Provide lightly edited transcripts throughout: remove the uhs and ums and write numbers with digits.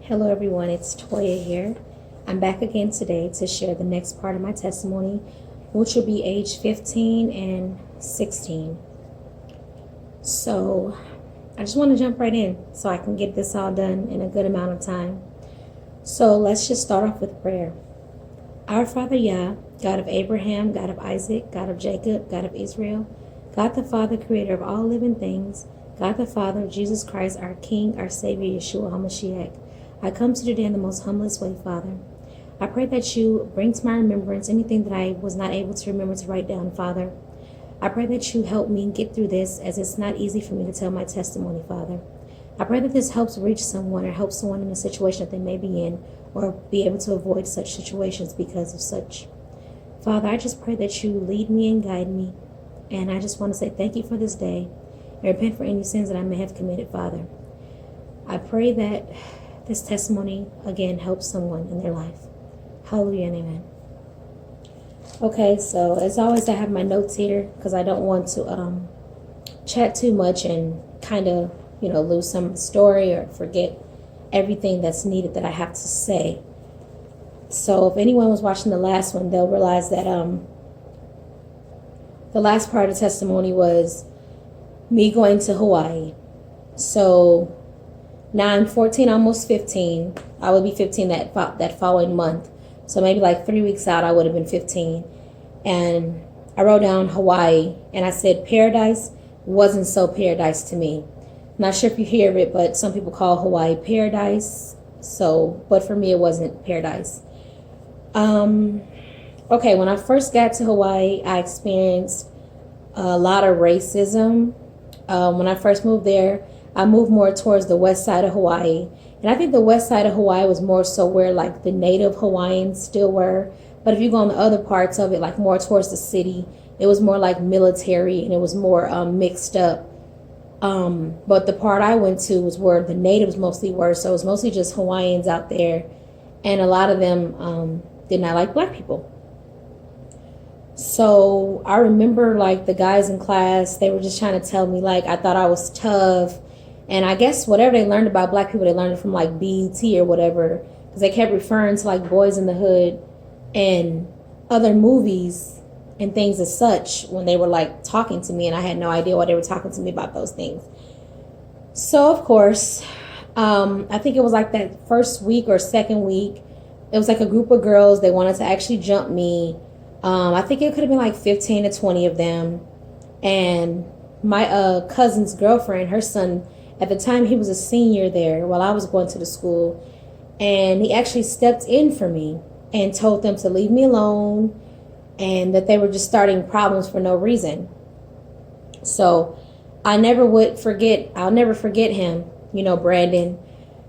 Hello everyone, it's Toya here. I'm back again today to share the next part of my testimony, which will be age 15 and 16. So I just want to jump right in so I can get this all done in a good amount of time. So let's just start off with prayer. Our Father Yah, God of Abraham, God of Isaac, God of Jacob, God of Israel, God the Father, creator of all living things, God the Father, Jesus Christ, our King, our Savior, Yeshua HaMashiach. I come to you today in the most humblest way, Father. I pray that you bring to my remembrance anything that I was not able to remember to write down, Father. I pray that you help me get through this, as it's not easy for me to tell my testimony, Father. I pray that this helps reach someone or help someone in a situation that they may be in, or be able to avoid such situations because of such. Father, I just pray that you lead me and guide me. And I just want to say thank you for this day and repent for any sins that I may have committed, Father. I pray that this testimony, again, helps someone in their life. Hallelujah and amen. Okay, so as always, I have my notes here because I don't want to chat too much and kind of, lose some of the story or forget everything that's needed that I have to say. So if anyone was watching the last one, they'll realize that the last part of the testimony was me going to Hawaii. So now I'm 14, almost 15. I would be 15 that following month. So maybe like 3 weeks out, I would have been 15. And I wrote down Hawaii, and I said paradise wasn't so paradise to me. Not sure if you hear it, but some people call Hawaii paradise. But for me, it wasn't paradise. Okay, when I first got to Hawaii, I experienced a lot of racism. When I first moved there, I moved more towards the west side of Hawaii. And I think the west side of Hawaii was more so where like the native Hawaiians still were. But if you go on the other parts of it, like more towards the city, it was more like military and it was more mixed up. But the part I went to was where the natives mostly were. So it was mostly just Hawaiians out there. And a lot of them did not like black people. So I remember like the guys in class, they were just trying to tell me like I thought I was tough. And I guess whatever they learned about black people, they learned it from like BET or whatever. Because they kept referring to like Boys in the Hood and other movies and things as such when they were like talking to me. And I had no idea why they were talking to me about those things. So of course, I think it was like that first week or second week. It was like a group of girls. They wanted to actually jump me. I think it could have been like 15 to 20 of them. And my cousin's girlfriend, her son, at the time he was a senior there while I was going to the school. And he actually stepped in for me and told them to leave me alone and that they were just starting problems for no reason. So I'll never forget him, Brandon,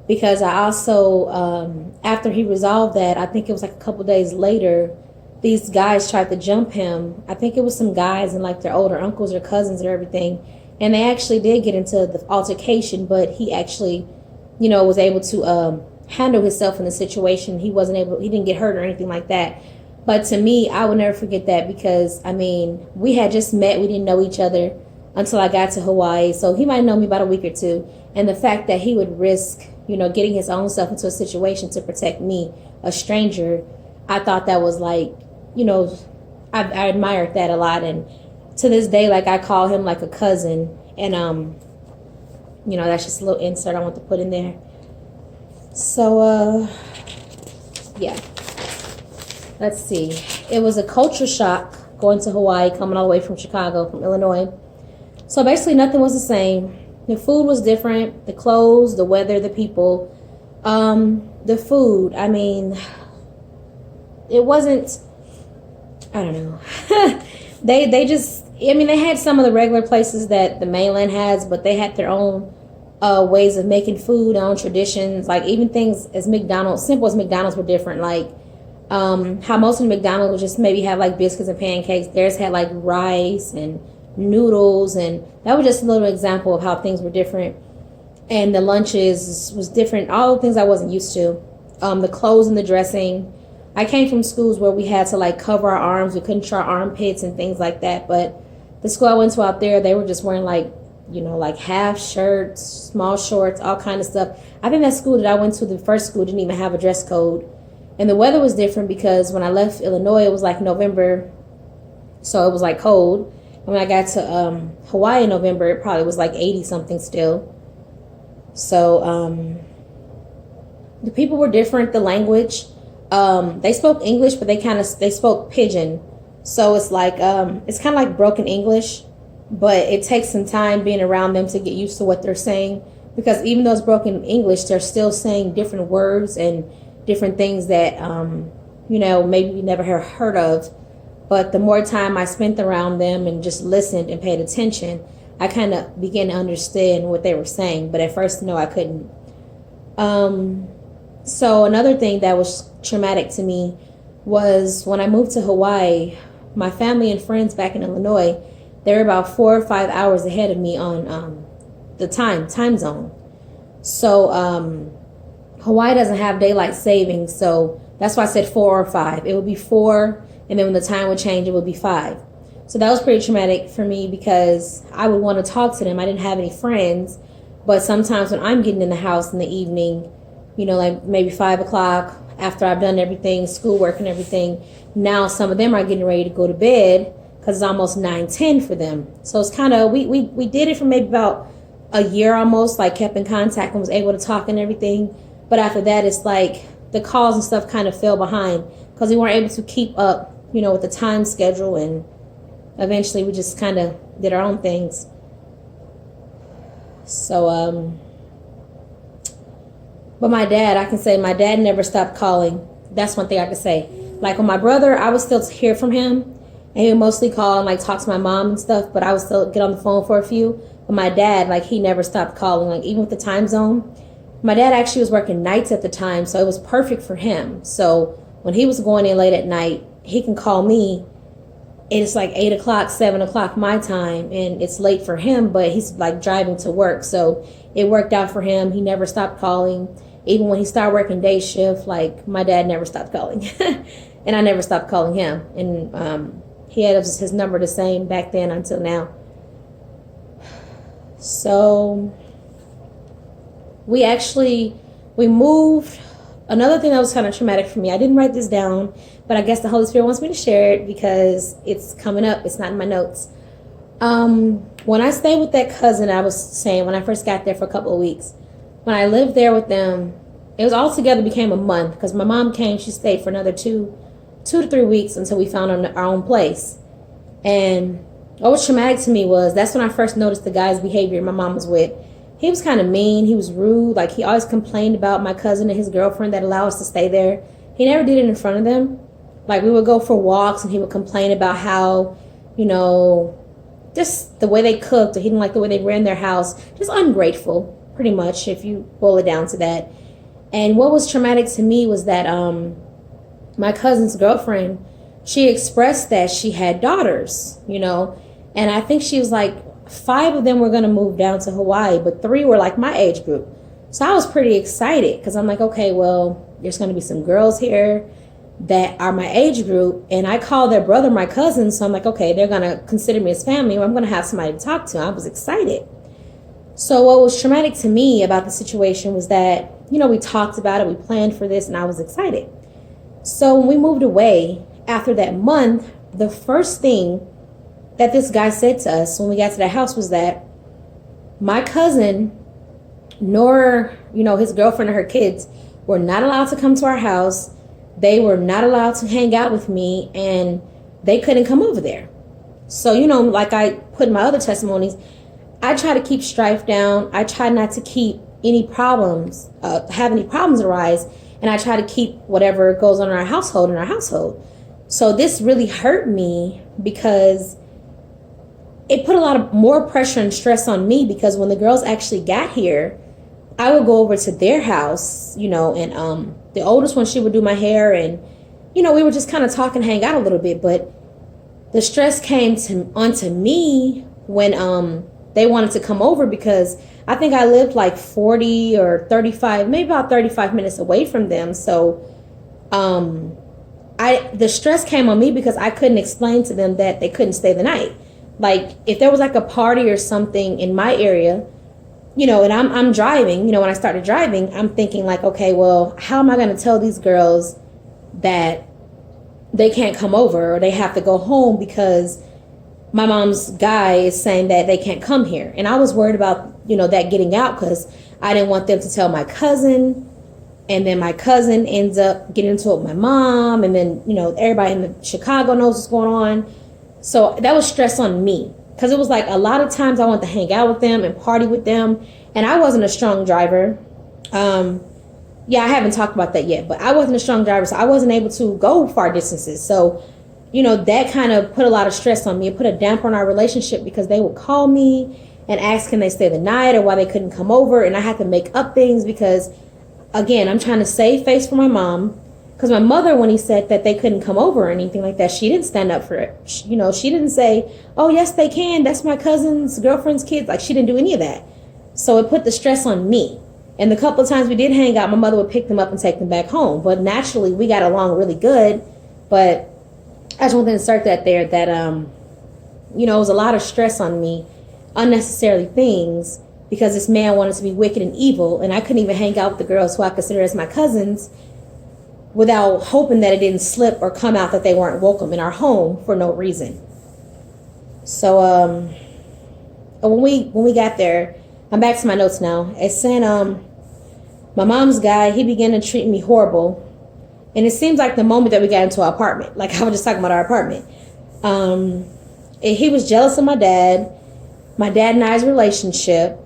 because I also, after he resolved that, I think it was like a couple days later, these guys tried to jump him. I think it was some guys and like their older uncles or cousins or everything. And they actually did get into the altercation, but he actually, was able to handle himself in the situation. He didn't get hurt or anything like that. But to me, I would never forget that because, we had just met. We didn't know each other until I got to Hawaii. So he might know me about a week or two. And the fact that he would risk, getting his own self into a situation to protect me, a stranger, I thought that was like, I admired that a lot. And to this day, like I call him like a cousin. And, that's just a little insert I want to put in there. So, yeah. Let's see. It was a culture shock going to Hawaii, coming all the way from Chicago, from Illinois. So basically nothing was the same. The food was different. The clothes, the weather, the people. The food, it wasn't, I don't know. They just, they had some of the regular places that the mainland has, but they had their own ways of making food, their own traditions. Like even things as McDonald's, simple as McDonald's were different. Like how most of the McDonald's would just maybe have like biscuits and pancakes. Theirs had like rice and noodles, and that was just a little example of how things were different. And the lunches was different. All the things I wasn't used to. The clothes and the dressing. I came from schools where we had to like cover our arms. We couldn't show our armpits and things like that. But the school I went to out there, they were just wearing like like half shirts, small shorts, all kind of stuff. I think that school that I went to, the first school, didn't even have a dress code. And the weather was different because when I left Illinois, it was like November, so it was like cold. And when I got to Hawaii in November, it probably was like 80 something still. So the people were different. The language, they spoke English, but they spoke pidgin. So it's like it's kind of like broken English, but it takes some time being around them to get used to what they're saying, because even though it's broken English, they're still saying different words and different things that maybe you never heard of. But the more time I spent around them and just listened and paid attention, I kind of began to understand what they were saying. But at first, no, I couldn't. So another thing that was traumatic to me was when I moved to Hawaii. My family and friends back in Illinois, they were about 4 or 5 hours ahead of me on the time zone. So Hawaii doesn't have daylight savings, so that's why I said 4 or 5. It would be 4, and then when the time would change, it would be 5. So that was pretty traumatic for me because I would want to talk to them. I didn't have any friends, but sometimes when I'm getting in the house in the evening, like maybe 5 o'clock, after I've done everything, schoolwork and everything, now some of them are getting ready to go to bed because it's almost 9:10 for them. So it's kind of, we did it for maybe about a year almost, like kept in contact and was able to talk and everything. But after that, it's like the calls and stuff kind of fell behind because we weren't able to keep up, with the time schedule. And eventually we just kind of did our own things. So, but my dad, I can say my dad never stopped calling. That's one thing I can say. Like with my brother, I would still hear from him, and he would mostly call and like talk to my mom and stuff, but I would still get on the phone for a few. But my dad, like, he never stopped calling, like even with the time zone. My dad actually was working nights at the time, so it was perfect for him. So when he was going in late at night, he can call me. It's like 8 o'clock, 7 o'clock my time, and it's late for him, but he's like driving to work. So it worked out for him. He never stopped calling. Even when he started working day shift, like my dad never stopped calling. And I never stopped calling him. And he had his number the same back then until now. So we moved. Another thing that was kind of traumatic for me, I didn't write this down, but I guess the Holy Spirit wants me to share it because it's coming up. It's not in my notes. When I stayed with that cousin, I was saying when I first got there for a couple of weeks, when I lived there with them, it was altogether became a month because my mom came. She stayed for another 2 to 3 weeks until we found our own place. And what was traumatic to me was that's when I first noticed the guy's behavior my mom was with. He was kind of mean. He was rude. Like, he always complained about my cousin and his girlfriend that allowed us to stay there. He never did it in front of them. Like, we would go for walks and he would complain about how, just the way they cooked, or he didn't like the way they ran their house. Just ungrateful, pretty much, if you boil it down to that. And what was traumatic to me was that my cousin's girlfriend, she expressed that she had daughters, and I think she was like, 5 of them were going to move down to Hawaii, but 3 were like my age group. So I was pretty excited because I'm like, okay, well, there's going to be some girls here that are my age group, and I call their brother my cousin. So I'm like, okay, they're going to consider me as family. I'm going to have somebody to talk to. I was excited. So what was traumatic to me about the situation was that, we talked about it, we planned for this, and I was excited. So when we moved away after that month, the first thing that this guy said to us when we got to the house was that my cousin, nor, his girlfriend or her kids were not allowed to come to our house. They were not allowed to hang out with me, and they couldn't come over there. So, like I put in my other testimonies, I try to keep strife down. I try not to keep any problems, have any problems arise, and I try to keep whatever goes on in our household. So this really hurt me because it put a lot of more pressure and stress on me, because when the girls actually got here, I would go over to their house, and the oldest one, she would do my hair, and, we would just kind of talk and hang out a little bit. But the stress came onto me when they wanted to come over, because I think I lived like 40 or 35, maybe about 35 minutes away from them. So the stress came on me because I couldn't explain to them that they couldn't stay the night. Like if there was like a party or something in my area, and I'm driving, when I started driving, I'm thinking like, okay, well, how am I going to tell these girls that they can't come over or they have to go home because my mom's guy is saying that they can't come here? And I was worried about, that getting out because I didn't want them to tell my cousin. And then my cousin ends up getting into it with my mom. And then, everybody in Chicago knows what's going on. So that was stress on me because it was like a lot of times I wanted to hang out with them and party with them. And I wasn't a strong driver. Yeah, I haven't talked about that yet, but I wasn't a strong driver. So I wasn't able to go far distances. So, that kind of put a lot of stress on me. It put a damper on our relationship because they would call me and ask, can they stay the night or why they couldn't come over? And I had to make up things because, again, I'm trying to save face for my mom. Because my mother, when he said that they couldn't come over or anything like that, she didn't stand up for it. She didn't say, oh, yes, they can. That's my cousin's girlfriend's kids. Like, she didn't do any of that. So it put the stress on me. And the couple of times we did hang out, my mother would pick them up and take them back home. But naturally, we got along really good. But I just wanted to insert that there that, it was a lot of stress on me, unnecessarily things, because this man wanted to be wicked and evil. And I couldn't even hang out with the girls who I consider as my cousins without hoping that it didn't slip or come out that they weren't welcome in our home for no reason. So when we got there, I'm back to my notes now. It said my mom's guy, he began to treat me horrible. And it seems like the moment that we got into our apartment, like I was just talking about our apartment, he was jealous of my dad and I's relationship.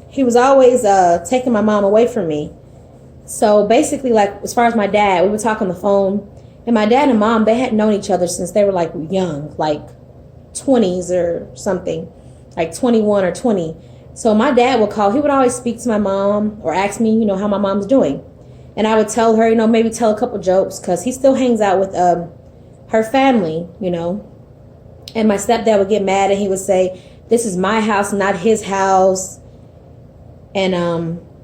He was always taking my mom away from me. So basically, like, as far as my dad, we would talk on the phone. And my dad and mom, they had known each other since they were, like, young, like 20s or something, like 21 or 20. So my dad would call. He would always speak to my mom or ask me, how my mom's doing. And I would tell her, maybe tell a couple jokes because he still hangs out with her family, And my stepdad would get mad and he would say, this is my house, not his house. And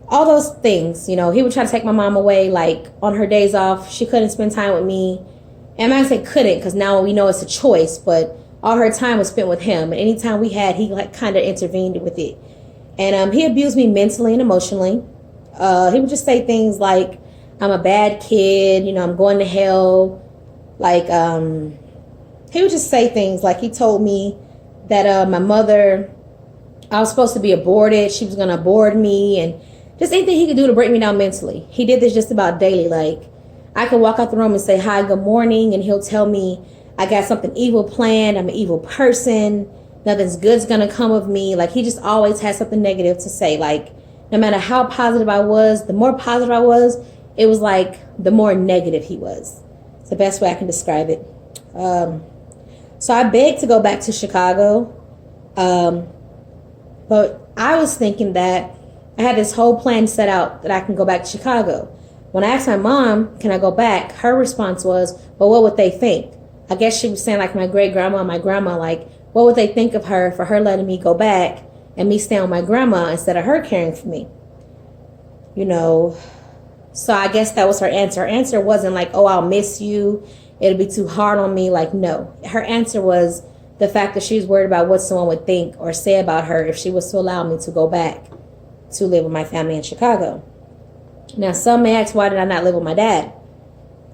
all those things, he would try to take my mom away, like on her days off. She couldn't spend time with me. And I'm not saying couldn't because now we know it's a choice, but all her time was spent with him. And anytime we had, he like kind of intervened with it. And he abused me mentally and emotionally. He would just say things like, I'm a bad kid, I'm going to hell. Like, he would just say things like he told me that my mother, I was supposed to be aborted. She was going to abort me and just anything he could do to break me down mentally. He did this just about daily. Like, I could walk out the room and say, hi, good morning. And he'll tell me I got something evil planned. I'm an evil person. Nothing's good's going to come of me. Like, he just always had something negative to say. Like, no matter how positive I was, the more positive I was, it was like the more negative he was. It's the best way I can describe it. So I begged to go back to Chicago. But I was thinking that I had this whole plan set out that I can go back to Chicago. When I asked my mom, can I go back? Her response was, well, what would they think? I guess she was saying like my great grandma and my grandma, like, what would they think of her for her letting me go back and me stay with my grandma instead of her caring for me? So I guess that was her answer. Her answer wasn't like, oh, I'll miss you. It'll be too hard on me. Like, no. Her answer was the fact that she was worried about what someone would think or say about her if she was to allow me to go back to live with my family in Chicago. Now, some may ask, why did I not live with my dad?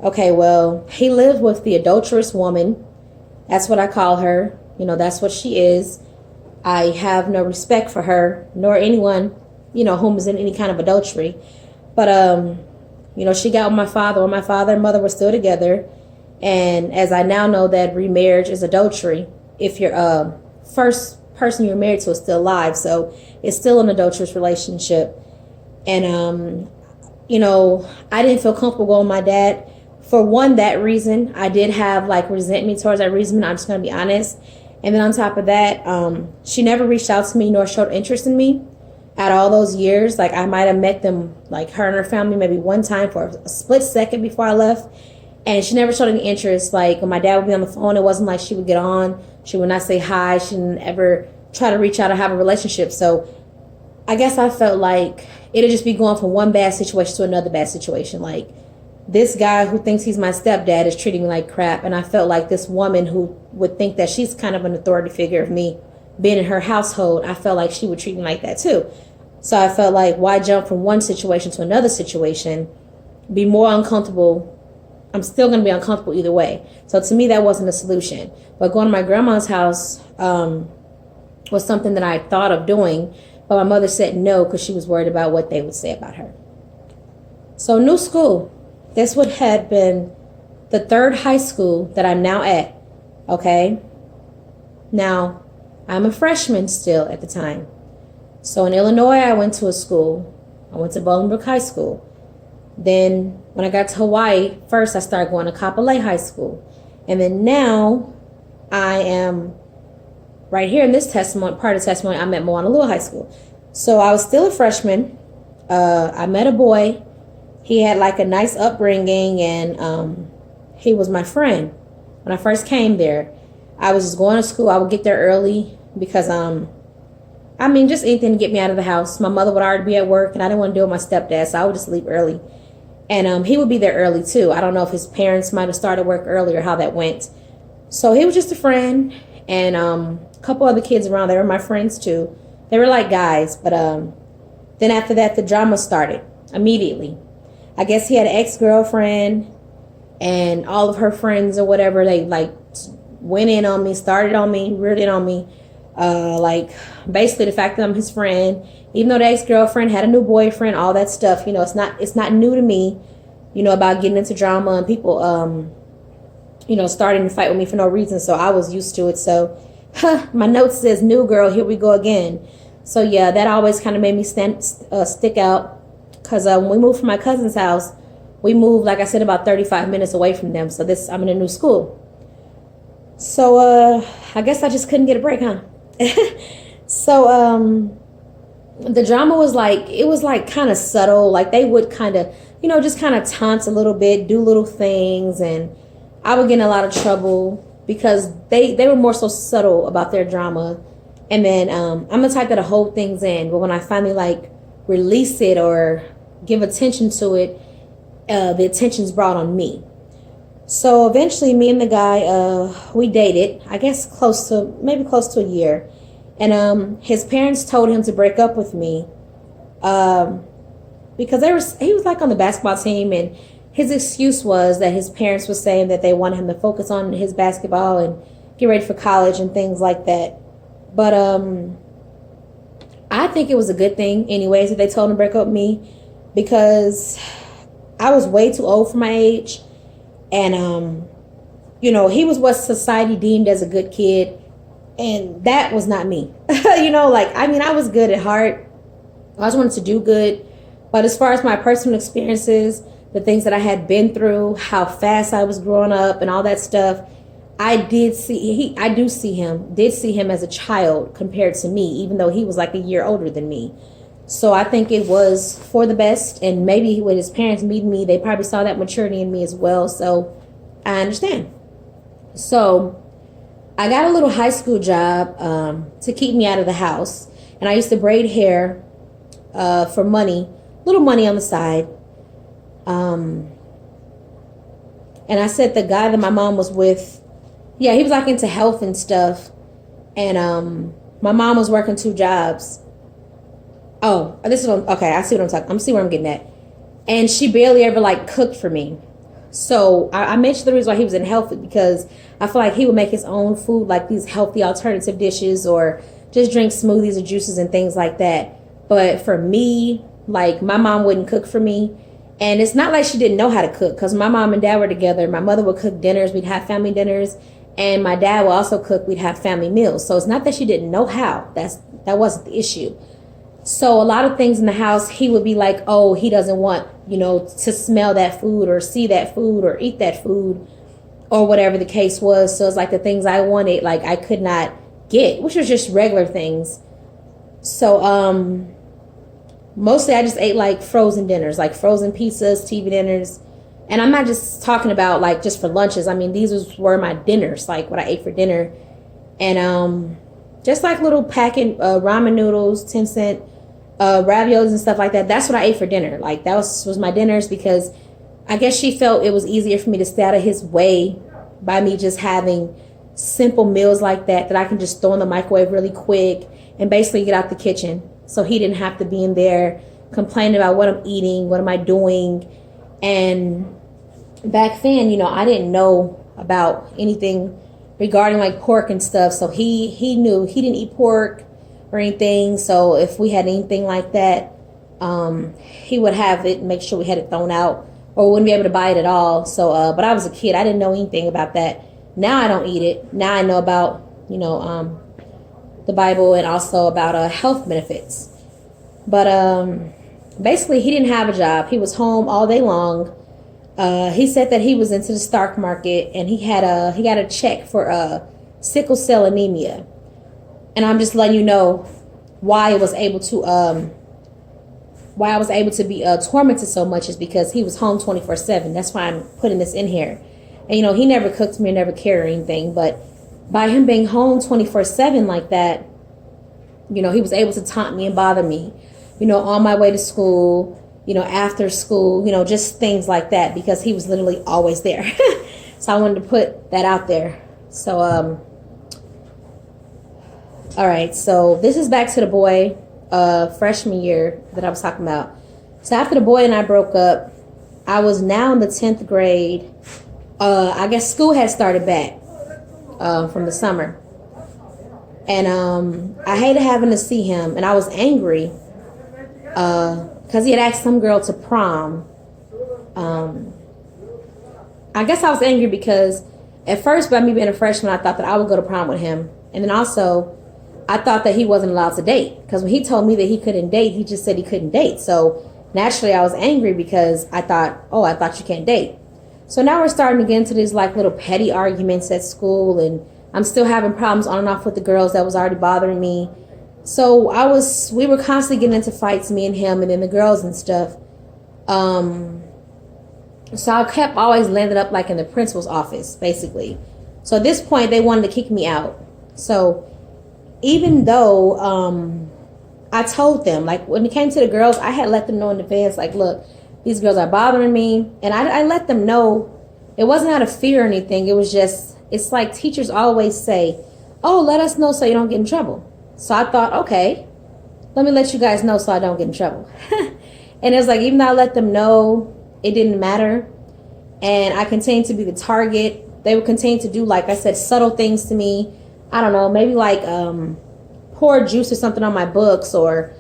Okay, well, he lived with the adulterous woman. That's what I call her. That's what she is. I have no respect for her, nor anyone, whom is in any kind of adultery. But, she got with my father when my father and mother were still together. And as I now know that remarriage is adultery if your first person you're married to is still alive. So it's still an adulterous relationship. And, I didn't feel comfortable going with my dad. For one, that reason, I did have like resentment towards that reason. I'm just going to be honest. And then on top of that, she never reached out to me nor showed interest in me at all those years. Like I might have met them, like her and her family, maybe one time for a split second before I left. And she never showed any interest. Like when my dad would be on the phone, it wasn't like she would get on. She would not say hi. She didn't ever try to reach out or have a relationship. So I guess I felt like it'd just be going from one bad situation to another bad situation. Like this guy who thinks he's my stepdad is treating me like crap. And I felt like this woman who would think that she's kind of an authority figure of me being in her household, I felt like she would treat me like that too. So I felt like, why jump from one situation to another situation, be more uncomfortable? I'm still going to be uncomfortable either way. So to me, that wasn't a solution. But going to my grandma's house was something that I thought of doing, but my mother said no because she was worried about what they would say about her. So new school. This would have been the third high school that I'm now at. Okay. Now, I'm a freshman still at the time. So in Illinois, I went to a school. I went to Bolingbrook High School. Then when I got to Hawaii, first I started going to Kapolei High School. And then now I am right here in this testimony, part of the testimony, I'm at Moanalua High School. So I was still a freshman. I met a boy. He had like a nice upbringing, and he was my friend. When I first came there, I was just going to school. I would get there early because, just anything to get me out of the house. My mother would already be at work, and I didn't want to deal with my stepdad, so I would just leave early. And he would be there early too. I don't know if his parents might have started work early or how that went. So he was just a friend, and a couple other kids around. They were my friends too. They were like guys, but then after that, the drama started immediately. I guess he had an ex-girlfriend, and all of her friends or whatever, they like went in on me, started on me, reared in on me. Like basically the fact that I'm his friend, even though the ex-girlfriend had a new boyfriend, all that stuff, it's not new to me, about getting into drama and people, starting to fight with me for no reason. So I was used to it. So my note says, new girl, here we go again. So yeah, that always kind of made me stick out. Because when we moved from my cousin's house, we moved, like I said, about 35 minutes away from them. So I'm in a new school. So I guess I just couldn't get a break, huh? So the drama was like kind of subtle. Like they would kind of, just kind of taunt a little bit, do little things. And I would get in a lot of trouble because they were more so subtle about their drama. And then I'm the type that'll hold things in. But when I finally release it or give attention to it, the attention's brought on me. So eventually me and the guy, we dated, I guess close to a year. And his parents told him to break up with me because he was like on the basketball team, and his excuse was that his parents were saying that they wanted him to focus on his basketball and get ready for college and things like that. But I think it was a good thing anyways that they told him to break up with me, because I was way too old for my age. And, he was what society deemed as a good kid. And that was not me. I was good at heart. I just wanted to do good. But as far as my personal experiences, the things that I had been through, how fast I was growing up and all that stuff, I did see him as a child compared to me, even though he was like a year older than me. So I think it was for the best. And maybe with his parents meeting me, they probably saw that maturity in me as well. So I understand. So I got a little high school job to keep me out of the house. And I used to braid hair for money, little money on the side. And I said the guy that my mom was with, yeah, he was like into health and stuff. And my mom was working 2 jobs. Oh, okay, I see what I'm see where I'm getting at. And she barely ever cooked for me. So I mentioned the reason why he was in healthy, because I feel like he would make his own food, like these healthy alternative dishes, or just drink smoothies or juices and things like that. But for me, my mom wouldn't cook for me. And it's not like she didn't know how to cook, because my mom and dad were together. My mother would cook dinners. We'd have family dinners. And my dad would also cook. We'd have family meals. So it's not that she didn't know how. That wasn't the issue. So a lot of things in the house, he would be like, oh, he doesn't want, to smell that food or see that food or eat that food or whatever the case was. So it's like the things I wanted, I could not get, which was just regular things. So mostly I just ate frozen dinners, frozen pizzas, TV dinners. And I'm not just talking about just for lunches. I mean, these were my dinners, what I ate for dinner. And just little packing ramen noodles, 10-cent raviolis and stuff like that. That's what I ate for dinner. That was my dinners, because I guess she felt it was easier for me to stay out of his way by me just having simple meals like that I can just throw in the microwave really quick and basically get out the kitchen. So he didn't have to be in there complaining about what I'm eating, what am I doing. And back then, I didn't know about anything regarding like pork and stuff. So he knew he didn't eat pork or anything. So if we had anything like that, he would have it, make sure we had it thrown out, or wouldn't be able to buy it at all. So, but I was a kid. I didn't know anything about that. Now I don't eat it. Now I know about, the Bible and also about health benefits. But basically, he didn't have a job. He was home all day long. He said that he was into the stock market and he got a check for sickle cell anemia. And I'm just letting you know why I was able to be tormented so much is because he was home 24/7. That's why I'm putting this in here. And he never cooked me, never cared or anything, but by him being home 24/7 like that, he was able to taunt me and bother me, on my way to school, after school, just things like that, because he was literally always there. So I wanted to put that out there. So, all right. So this is back to the boy, freshman year that I was talking about. So after the boy and I broke up, I was now in the 10th grade. I guess school had started back, from the summer. And, I hated having to see him, and I was angry, because he had asked some girl to prom. I guess I was angry because at first, by me being a freshman, I thought that I would go to prom with him. And then also, I thought that he wasn't allowed to date. Because when he told me that he couldn't date, he just said he couldn't date. So naturally, I was angry because I thought you can't date. So now we're starting to get into these like little petty arguments at school. And I'm still having problems on and off with the girls that was already bothering me. So we were constantly getting into fights, me and him, and then the girls and stuff. So I kept always landing up like in the principal's office, basically. So at this point, they wanted to kick me out. So even though I told them, like when it came to the girls, I had let them know in advance, like, look, these girls are bothering me. And I let them know it wasn't out of fear or anything. It was just, it's like teachers always say, oh, let us know so you don't get in trouble. So I thought, okay, let me let you guys know so I don't get in trouble. And it was like, even though I let them know, it didn't matter. And I continued to be the target. They would continue to do, like I said, subtle things to me. I don't know, maybe like pour juice or something on my books, or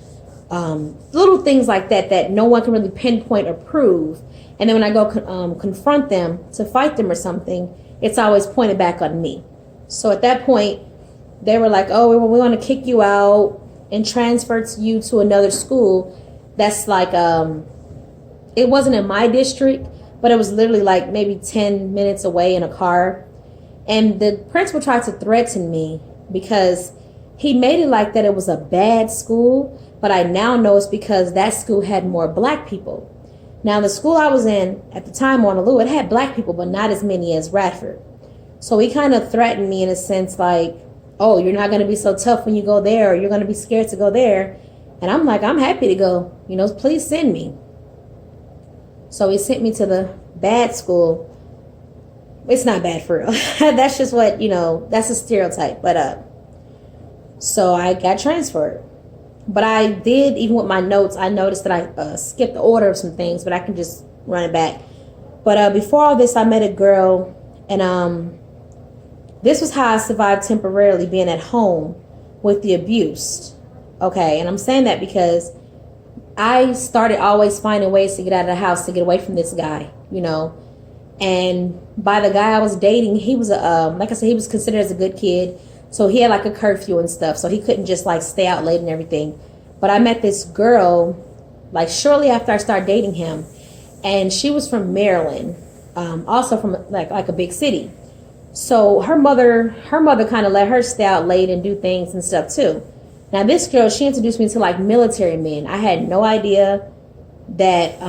little things like that no one can really pinpoint or prove. And then when I go confront them to fight them or something, it's always pointed back on me. So at that point, they were like, oh, we want to kick you out and transfer you to another school. That's like, it wasn't in my district, but it was literally like maybe 10 minutes away in a car. And the principal tried to threaten me because he made it like that it was a bad school, but I now know it's because that school had more black people. Now, the school I was in at the time, Waterloo, it had black people, but not as many as Radford. So he kind of threatened me in a sense like, oh, you're not going to be so tough when you go there, or you're going to be scared to go there. And I'm like, I'm happy to go. Please send me. So he sent me to the bad school. It's not bad for real. That's just what, that's a stereotype. But so I got transferred. But I did, even with my notes, I noticed that I skipped the order of some things, but I can just run it back. But before all this, I met a girl, and this was how I survived temporarily being at home with the abuse. Okay, and I'm saying that because I started always finding ways to get out of the house, to get away from this guy, And by the guy I was dating, he was like I said, he was considered as a good kid. So he had like a curfew and stuff. So he couldn't just like stay out late and everything. But I met this girl like shortly after I started dating him. And she was from Maryland, also from like a big city. So her mother kind of let her stay out late and do things and stuff too. Now this girl, she introduced me to like military men. I had no idea that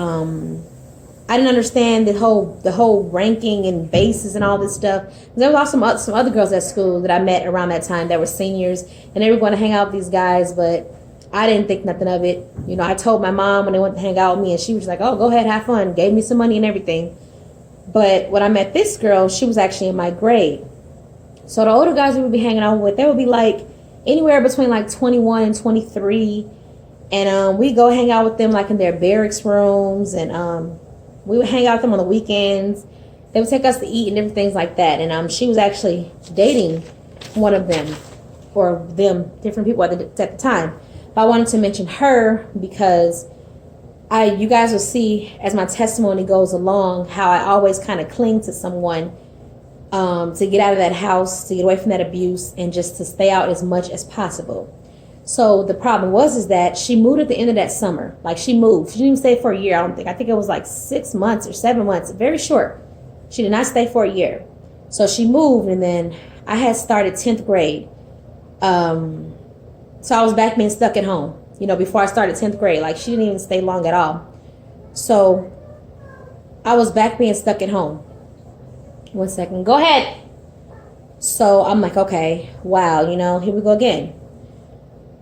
I didn't understand the whole ranking and bases and all this stuff. There was also some other girls at school that I met around that time that were seniors, and they were going to hang out with these guys. But I didn't think nothing of it. You know, I told my mom when they went to hang out with me, and she was like, oh, go ahead, have fun. Gave me some money and everything. But when I met this girl, she was actually in my grade. So the older guys we would be hanging out with, they would be like anywhere between like 21 and 23. And we go hang out with them like in their barracks rooms. And we would hang out with them on the weekends. They would take us to eat and different things like that. And she was actually dating one of them, or them, different people at the time. But I wanted to mention her because you guys will see as my testimony goes along how I always kind of cling to someone to get out of that house, to get away from that abuse, and just to stay out as much as possible. So the problem is that she moved at the end of that summer. Like, she moved. She didn't even stay for a year, I don't think. I think it was like 6 months or 7 months, very short. She did not stay for a year. So she moved, and then I had started 10th grade. So I was back being stuck at home, you know, before I started 10th grade. Like, she didn't even stay long at all. So I was back being stuck at home. 1 second. Go ahead. So I'm like, okay, wow, you know, here we go again.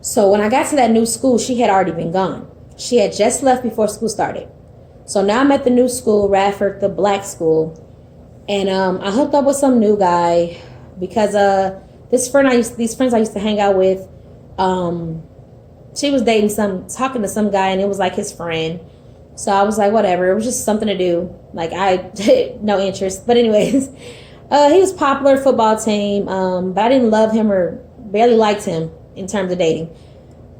So when I got to that new school, she had already been gone. She had just left before school started. So now I'm at the new school, Radford, the black school. And I hooked up with some new guy because these friends I used to hang out with, she was talking to some guy, and it was like his friend. So I was like, whatever. It was just something to do. Like, I had no interest. But anyways, he was popular football team. But I didn't love him or barely liked him in terms of dating.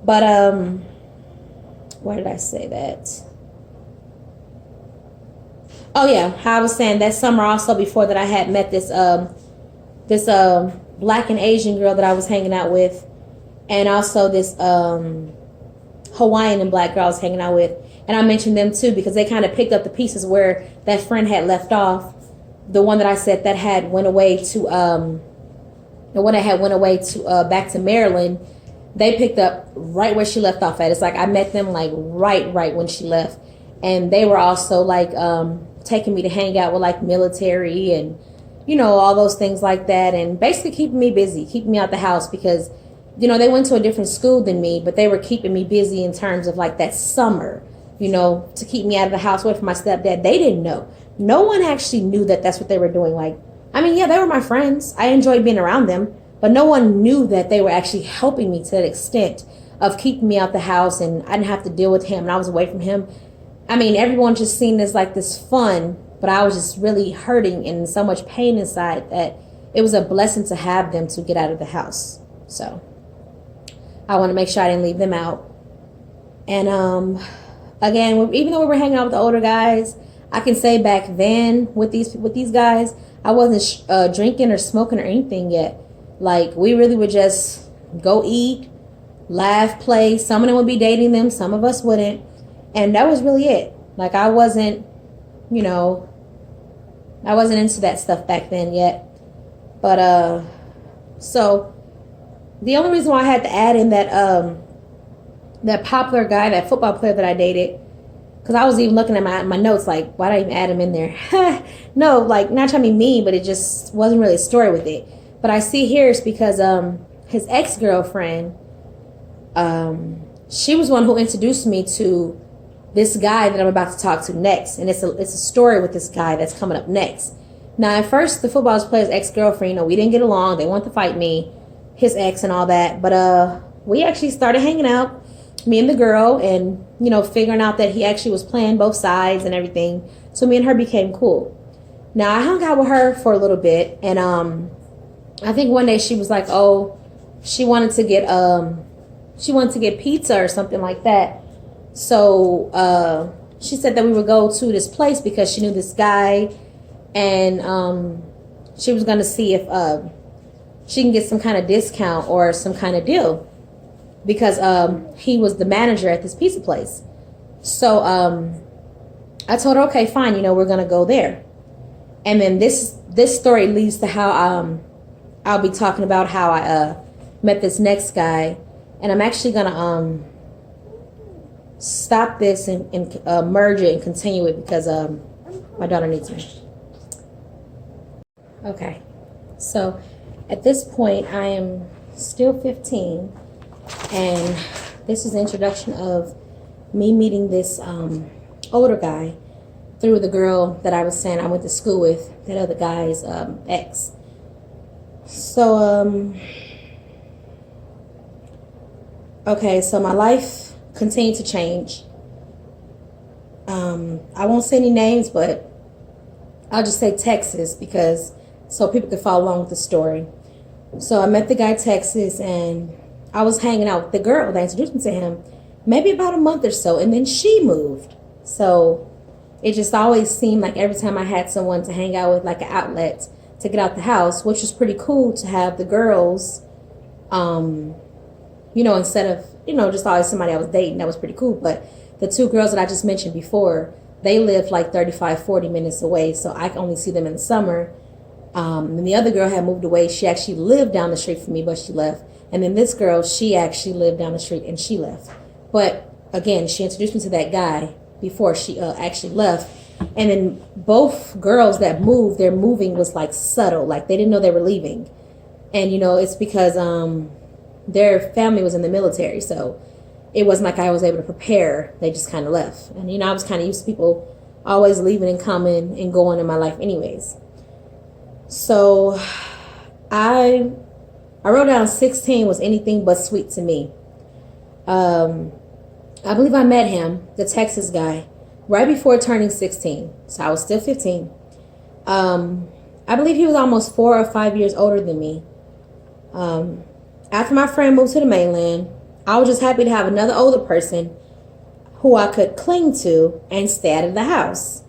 But why did I say that? Oh yeah, how I was saying that summer also, before that, I had met this black and Asian girl that I was hanging out with, and also this Hawaiian and black girl I was hanging out with. And I mentioned them too because they kind of picked up the pieces where that friend had left off. The one that I said that had went away to back to Maryland, they picked up right where she left off at. It's like I met them like right when she left. And they were also like taking me to hang out with like military and, you know, all those things like that, and basically keeping me busy, keeping me out the house because, you know, they went to a different school than me, but they were keeping me busy in terms of like that summer, you know, to keep me out of the house, away from my stepdad. They didn't know. No one actually knew that that's what they were doing. Like, I mean, yeah, they were my friends. I enjoyed being around them, but no one knew that they were actually helping me to that extent of keeping me out the house, and I didn't have to deal with him and I was away from him. I mean, everyone just seen this like this fun, but I was just really hurting and so much pain inside that it was a blessing to have them to get out of the house. So I want to make sure I didn't leave them out. And again, even though we were hanging out with the older guys, I can say back then with these guys, I wasn't drinking or smoking or anything yet. Like, we really would just go eat, laugh, play. Some of them would be dating them, some of us wouldn't. And that was really it. Like, I wasn't, you know, I wasn't into that stuff back then yet. But, so the only reason why I had to add in that popular guy, that football player that I dated, because I was even looking at my notes, like, why did I even add him in there? No, like, not trying to be mean, but it just wasn't really a story with it. But I see here it's because his ex-girlfriend, she was one who introduced me to this guy that I'm about to talk to next. And it's a story with this guy that's coming up next. Now, at first, the football player's ex-girlfriend, you know, we didn't get along. They wanted to fight me, his ex and all that. But we actually started hanging out, me and the girl, and, you know, figuring out that he actually was playing both sides and everything. So me and her became cool. Now, I hung out with her for a little bit. And I think one day she was like, oh, she wanted to get pizza or something like that. So she said that we would go to this place because she knew this guy, and she was going to see if she can get some kind of discount or some kind of deal because he was the manager at this pizza place. So I told her, okay, fine, you know, we're going to go there. And then this story leads to how I'll be talking about how I met this next guy, and I'm actually going to stop this and merge it and continue it because my daughter needs me. Okay, so at this point I am still 15, and this is the introduction of me meeting this older guy through the girl that I was saying I went to school with, that other guy's ex. So, okay, so my life continued to change. I won't say any names, but I'll just say Texas because so people can follow along with the story. So I met the guy Texas, and I was hanging out with the girl that introduced me to him maybe about a month or so, and then she moved. So it just always seemed like every time I had someone to hang out with, like an outlet to get out the house, which was pretty cool to have the girls, instead of, just always somebody I was dating. That was pretty cool. But the two girls that I just mentioned before, they lived like 35, 40 minutes away. So I could only see them in the summer. And the other girl had moved away. She actually lived down the street from me, but she left. And then this girl, she actually lived down the street and she left. But again, she introduced me to that guy before she actually left. And then both girls that moved, their moving was like subtle. Like they didn't know they were leaving. And, it's because their family was in the military. So it wasn't like I was able to prepare. They just kind of left. And, I was kind of used to people always leaving and coming and going in my life anyways. So I wrote down 16 was anything but sweet to me. I believe I met him, the Texas guy, right before turning 16. So I was still 15. I believe he was almost 4 or 5 years older than me. After my friend moved to the mainland, I was just happy to have another older person who I could cling to and stay out of the house.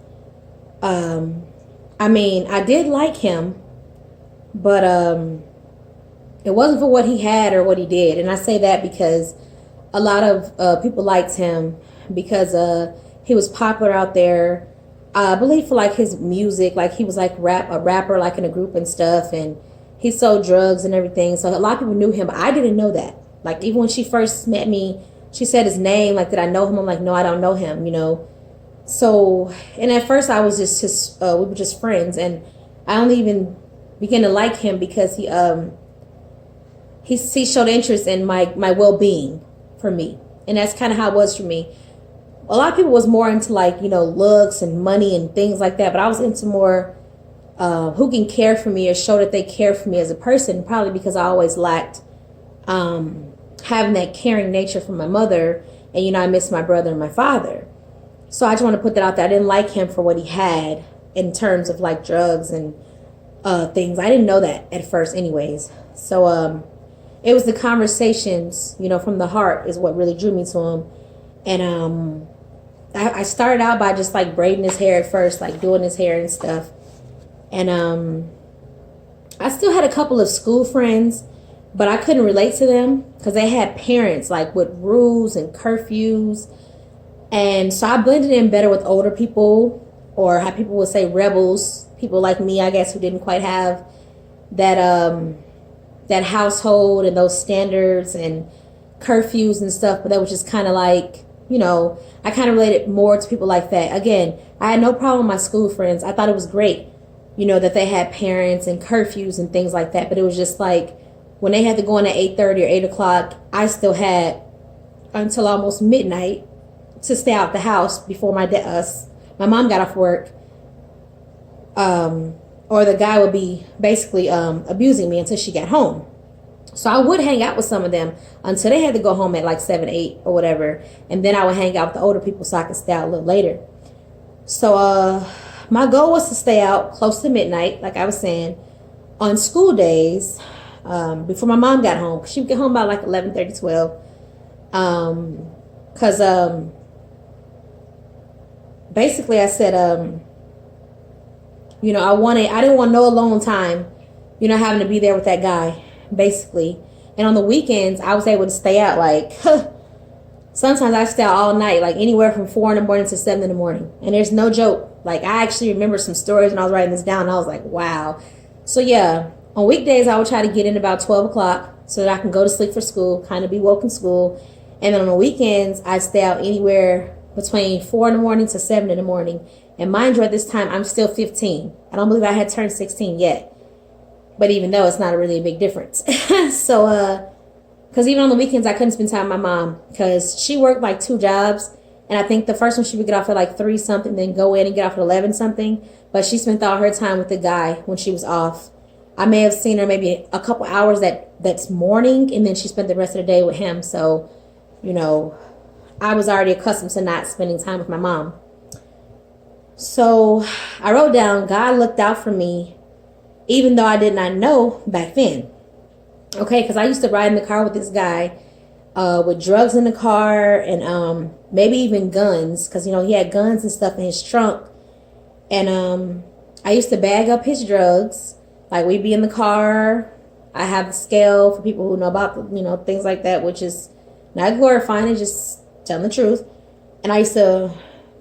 I did like him, but it wasn't for what he had or what he did. And I say that because a lot of people liked him because he was popular out there. I believe for like his music, like he was like a rapper like in a group and stuff, and he sold drugs and everything. So a lot of people knew him, but I didn't know that. Like even when she first met me, she said his name, like, did I know him? I'm like, no, I don't know him, So, and at first I was just we were just friends, and I only even began to like him because he showed interest in my well-being for me. And that's kind of how it was for me. A lot of people was more into like, looks and money and things like that, but I was into more who can care for me or show that they care for me as a person, probably because I always lacked having that caring nature from my mother. And, I miss my brother and my father. So I just want to put that out there. I didn't like him for what he had in terms of like drugs and things. I didn't know that at first anyways. So it was the conversations, from the heart is what really drew me to him. And I started out by just like braiding his hair at first, like doing his hair and stuff. And I still had a couple of school friends, but I couldn't relate to them because they had parents like with rules and curfews. And so I blended in better with older people, or how people would say rebels, people like me, I guess, who didn't quite have that household and those standards and curfews and stuff. But that was just kind of like, I kind of related more to people like that. Again, I had no problem with my school friends. I thought it was great, that they had parents and curfews and things like that. But it was just like when they had to go in at 8:30 or 8 o'clock, I still had until almost midnight to stay out the house before my mom got off work, or the guy would be basically abusing me until she got home. So I would hang out with some of them until they had to go home at like 7, 8 or whatever, and then I would hang out with the older people so I could stay out a little later. So my goal was to stay out close to midnight, like I was saying, on school days before my mom got home. She would get home by like 11:30, 12. Because basically I said, I didn't want no alone time, having to be there with that guy, basically. And on the weekends, I was able to stay out like, sometimes I stay out all night, like anywhere from 4 in the morning to 7 in the morning. And there's no joke. Like I actually remember some stories when I was writing this down, and I was like, wow. So yeah, on weekdays, I would try to get in about 12 o'clock so that I can go to sleep for school, kind of be woke in school. And then on the weekends, I'd stay out anywhere between 4 in the morning to 7 in the morning. And mind you, at this time, I'm still 15. I don't believe I had turned 16 yet. But even though it's not really a big difference. So Because even on the weekends, I couldn't spend time with my mom because she worked like 2 jobs. And I think the first one she would get off at like 3 something, then go in and get off at 11 something. But she spent all her time with the guy when she was off. I may have seen her maybe a couple hours that's morning, and then she spent the rest of the day with him. So, you know, I was already accustomed to not spending time with my mom. So I wrote down, God looked out for me, even though I did not know back then. Okay, because I used to ride in the car with this guy with drugs in the car and maybe even guns, because, you know, he had guns and stuff in his trunk. And I used to bag up his drugs. Like, we'd be in the car. I have the scale for people who know about, you know, things like that, which is not glorifying, it's just telling the truth. And I used to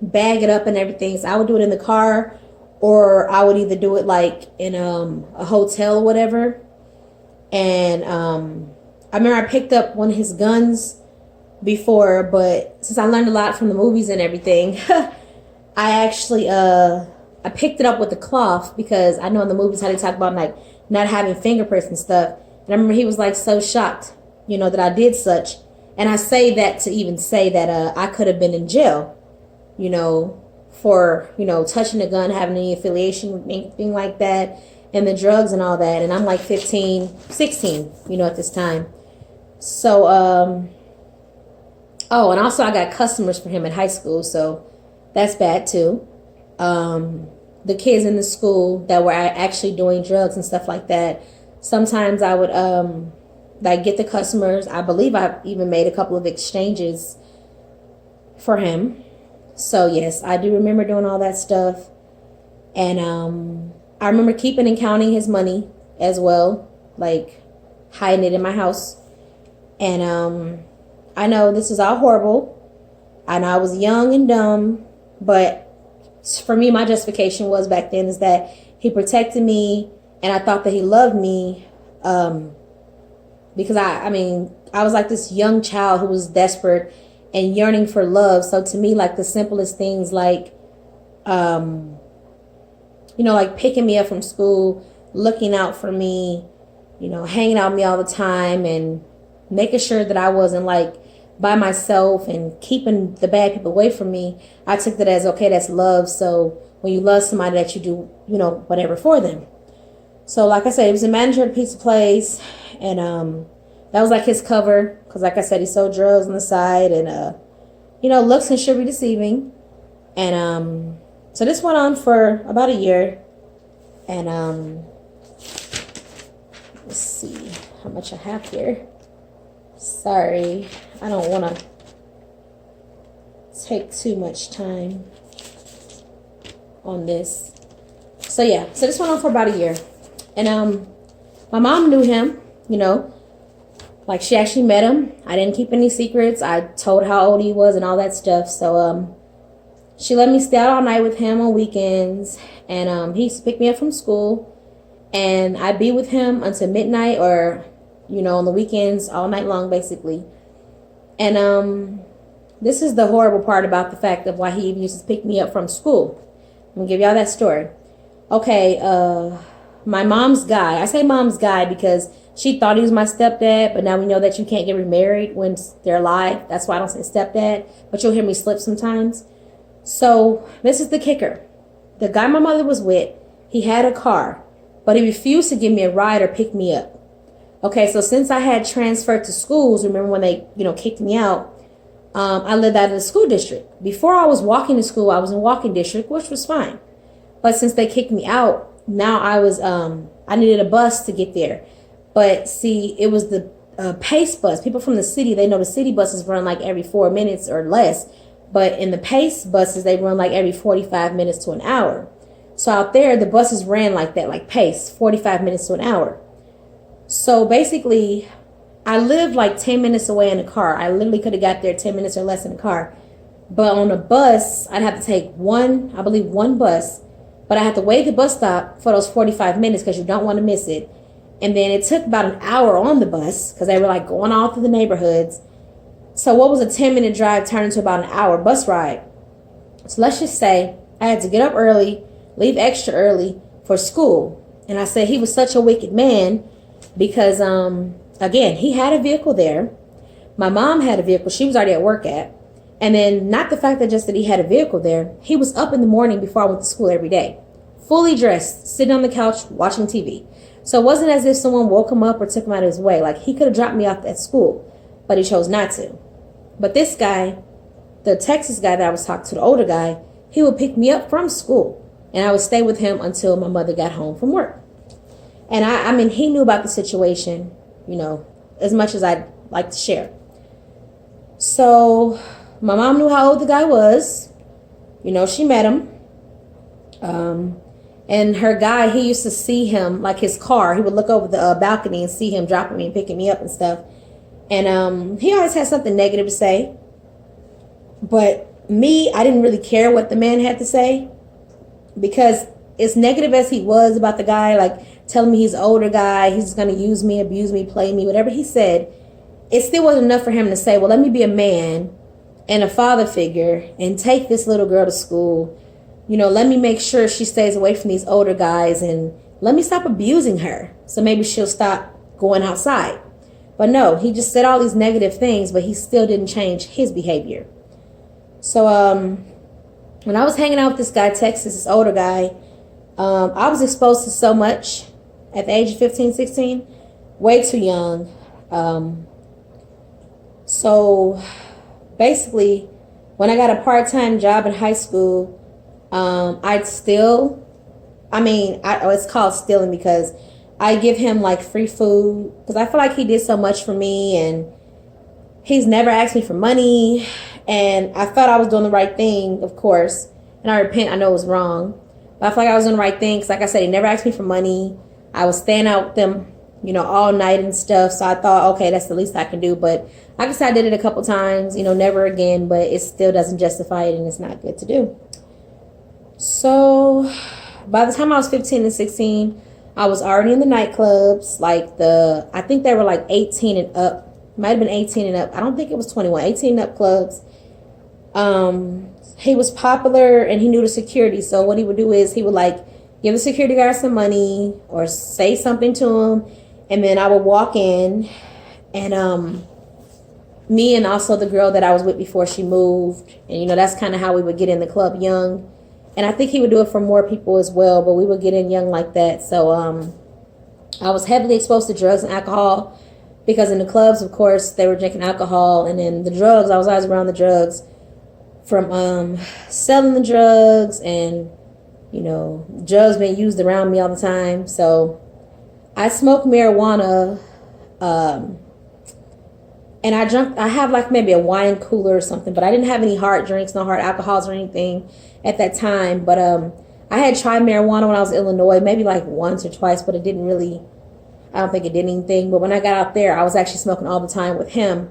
bag it up and everything. So I would do it in the car, or I would either do it like in a hotel or whatever. And I remember I picked up one of his guns before, but since I learned a lot from the movies and everything, I actually I picked it up with the cloth, because I know in the movies how they talk about like not having fingerprints and stuff. And I remember he was like so shocked, you know, that I did such. And I say that to even say that I could have been in jail, you know, for, you know, touching a gun, having any affiliation with anything like that, and the drugs and all that. And I'm like 15, 16, you know, at this time. So, oh, and also I got customers for him at high school, so that's bad too. The kids in the school that were actually doing drugs and stuff like that, sometimes I would like get the customers. I believe I even made a couple of exchanges for him. So yes, I do remember doing all that stuff. And I remember keeping and counting his money as well, like hiding it in my house. And I know this is all horrible. I know I was young and dumb, but for me, my justification was back then is that he protected me, and I thought that he loved me, because I mean, I was like this young child who was desperate and yearning for love. So to me, like the simplest things, like, you know, like picking me up from school, looking out for me, you know, hanging out with me all the time, and making sure that I wasn't like by myself and keeping the bad people away from me. I took that as, okay, that's love. So when you love somebody, that you do, you know, whatever for them. So like I said, he was a manager at a pizza place, and that was like his cover, because like I said, he sold drugs on the side, and you know, looks and should be deceiving. And so this went on for about a year, and let's see how much I have here. Sorry, I don't want to take too much time on this. So yeah, so this went on for about a year. And my mom knew him, you know, like she actually met him. I didn't keep any secrets. I told how old he was and all that stuff. So she let me stay out all night with him on weekends, and he used to pick me up from school, and I'd be with him until midnight, or, you know, on the weekends all night long, basically. And this is the horrible part about the fact of why he even used to pick me up from school. I'm gonna give y'all that story. Okay, my mom's guy. I say mom's guy because she thought he was my stepdad, but now we know that you can't get remarried when they're alive. That's why I don't say stepdad, but you'll hear me slip sometimes. So this is the kicker. The guy my mother was with, he had a car, but he refused to give me a ride or pick me up. Okay, so since I had transferred to schools, remember when they, you know, kicked me out, I lived out of the school district. Before I was walking to school, I was in walking district, which was fine. But since they kicked me out, now I needed a bus to get there. But see, it was the PACE bus. People from the city, they know the city buses run like every 4 minutes or less. But in the PACE buses, they run like every 45 minutes to an hour. So out there, the buses ran like that, like PACE, 45 minutes to an hour. So basically, I lived like 10 minutes away in a car. I literally could have got there 10 minutes or less in a car. But on a bus, I'd have to take one bus. But I had to wait at the bus stop for those 45 minutes because you don't want to miss it. And then it took about an hour on the bus because they were like going all through the neighborhoods. So what was a 10-minute drive turned into about an hour bus ride. So let's just say I had to get up early, leave extra early for school. And I said he was such a wicked man because again, he had a vehicle there. My mom had a vehicle she was already at work at. And then not the fact that just that he had a vehicle there, he was up in the morning before I went to school every day, fully dressed, sitting on the couch, watching TV. So it wasn't as if someone woke him up or took him out of his way. Like, he could have dropped me off at school, but he chose not to. But this guy, the Texas guy that I was talking to, the older guy, he would pick me up from school, and I would stay with him until my mother got home from work. And I mean, he knew about the situation, as much as I'd like to share. So my mom knew how old the guy was. She met him. And her guy, he used to see him, like his car. He would look over the balcony and see him dropping me and picking me up and stuff. And he always had something negative to say. But me, I didn't really care what the man had to say. Because as negative as he was about the guy, like telling me he's an older guy, he's going to use me, abuse me, play me, whatever he said, it still wasn't enough for him to say, well, let me be a man and a father figure and take this little girl to school. Let me make sure she stays away from these older guys, and let me stop abusing her, so maybe she'll stop going outside. But no, he just said all these negative things, but he still didn't change his behavior. So when I was hanging out with this guy, Texas, this older guy, I was exposed to so much at the age of 15, 16, way too young. So basically, when I got a part-time job in high school, it's called stealing because I give him like free food because I feel like he did so much for me, and he's never asked me for money, and I felt I was doing the right thing, of course, and I repent, I know it was wrong, but I feel like I was doing the right thing because, like I said, he never asked me for money. I was staying out with them, all night and stuff, so I thought, okay, that's the least I can do. But like I said, I did it a couple times, never again, but it still doesn't justify it, and it's not good to do. So by the time I was 15 and 16, I was already in the nightclubs, I think they were like 18 and up. Might have been 18 and up. I don't think it was 21. 18 and up clubs. He was popular and he knew the security. So what he would do is he would give the security guard some money or say something to him. And then I would walk in, and me and also the girl that I was with before she moved. And, that's kind of how we would get in the club young. And I think he would do it for more people as well, but we would get in young like that. So I was heavily exposed to drugs and alcohol because in the clubs, of course, they were drinking alcohol. And then the drugs, I was always around the drugs from selling the drugs and, drugs being used around me all the time. So I smoked marijuana and I have like maybe a wine cooler or something, but I didn't have any hard drinks, no hard alcohols or anything at that time. But I had tried marijuana when I was in Illinois, maybe like once or twice, but I don't think it did anything. But when I got out there, I was actually smoking all the time with him.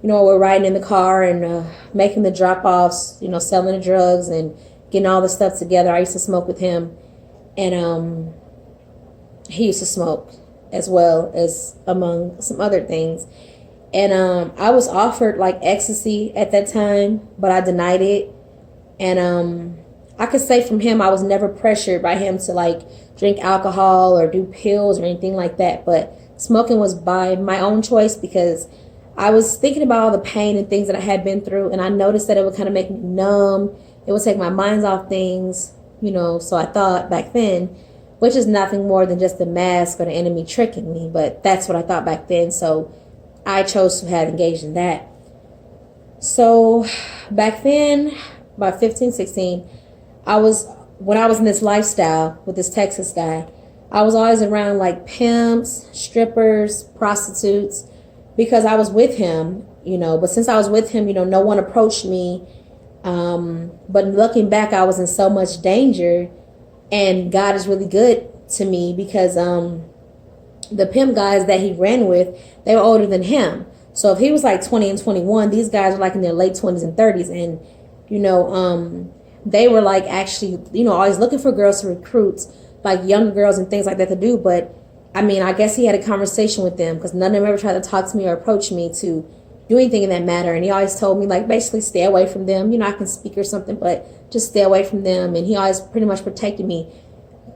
We're riding in the car and making the drop-offs, selling the drugs and getting all the stuff together. I used to smoke with him, and he used to smoke as well, as among some other things. And I was offered like ecstasy at that time, but I denied it. And I could say from him, I was never pressured by him to drink alcohol or do pills or anything like that. But smoking was by my own choice because I was thinking about all the pain and things that I had been through. And I noticed that it would kind of make me numb. It would take my mind off things, So I thought back then, which is nothing more than just the mask or the enemy tricking me. But that's what I thought back then. So I chose to have engaged in that. So back then, about 15, 16, when I was in this lifestyle with this Texas guy, I was always around pimps, strippers, prostitutes, because I was with him, but since I was with him, no one approached me. But looking back, I was in so much danger, and God is really good to me because, the pimp guys that he ran with, they were older than him. So if he was 20 and 21, these guys were in their late 20s and 30s. And, they were actually, always looking for girls to recruit, younger girls and things like that to do. But I guess he had a conversation with them because none of them ever tried to talk to me or approach me to do anything in that matter. And he always told me basically stay away from them. I can speak or something, but just stay away from them. And he always pretty much protected me